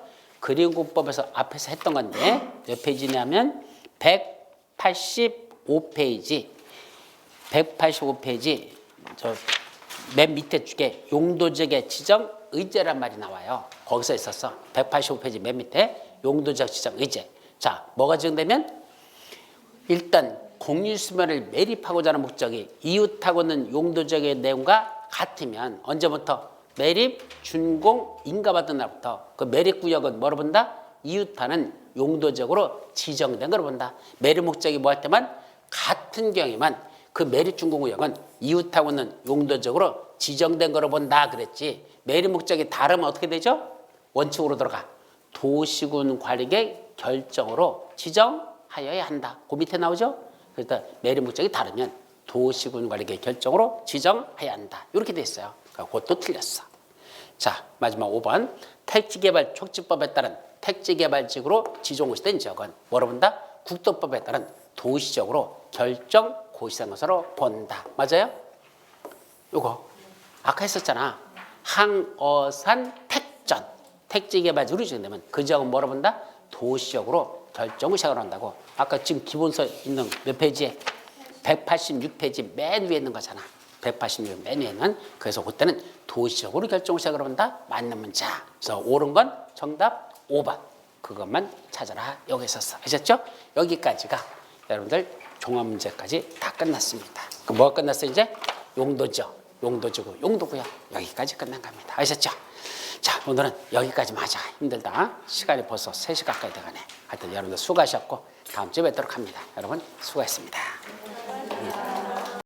그리구법에서 앞에서 했던 건데 몇 페이지냐면 185페이지 저 맨 밑에 쪽에 용도지역의 지정 의제란 말이 나와요. 거기서 있었어. 185페이지 맨 밑에 용도지역 지정 의제. 자, 뭐가 지정되면 일단 공유수면을 매립하고자 하는 목적이 이웃하고는 용도지역의 내용과 같으면 언제부터 매립, 준공, 인가받은 날부터 그 매립구역은 뭐로 본다? 이웃하는 용도적으로 지정된 걸 본다. 매립 목적이 뭐 할 때만 같은 경우에만 그 매립 준공구역은 이웃하고는 용도적으로 지정된 거로 본다 그랬지. 매립 목적이 다르면 어떻게 되죠? 원칙으로 들어가. 도시군 관리계 결정으로 지정하여야 한다. 그 밑에 나오죠? 그래서 매립 목적이 다르면 도시군 관리계 결정으로 지정해야 한다. 이렇게 돼 있어요. 그러니까 그것도 틀렸어. 자, 마지막 5번. 택지개발 촉진법에 따른 택지개발지구로 지정고시된 지역은 뭐로 본다? 국도법에 따른 도시적으로 결정 고시된 것으로 본다. 맞아요? 요거 아까 했었잖아. 항어산 택전 택지개발지구로 지정되면 그 지역은 뭐로 본다? 도시적으로 결정을 시작을 한다고. 아까 지금 기본서 있는 몇 페이지에 186페이지 맨 위에 있는 거잖아. 186 맨 위에는. 그래서 그때는 도시적으로 결정을 시작을 한다. 맞는 문자. 그래서 옳은 건 정답 5번. 그것만 찾아라. 여기 있었어. 아셨죠? 여기까지가 여러분들 종합문제까지 다 끝났습니다. 그 뭐가 끝났어요 이제? 용도죠. 용도지구, 용도구요. 여기까지 끝난 겁니다. 아셨죠? 자, 오늘은 여기까지만 하자. 힘들다. 시간이 벌써 3시 가까이 돼가네. 하여튼 여러분들 수고하셨고 다음 주에 뵙도록 합니다. 여러분 수고했습니다.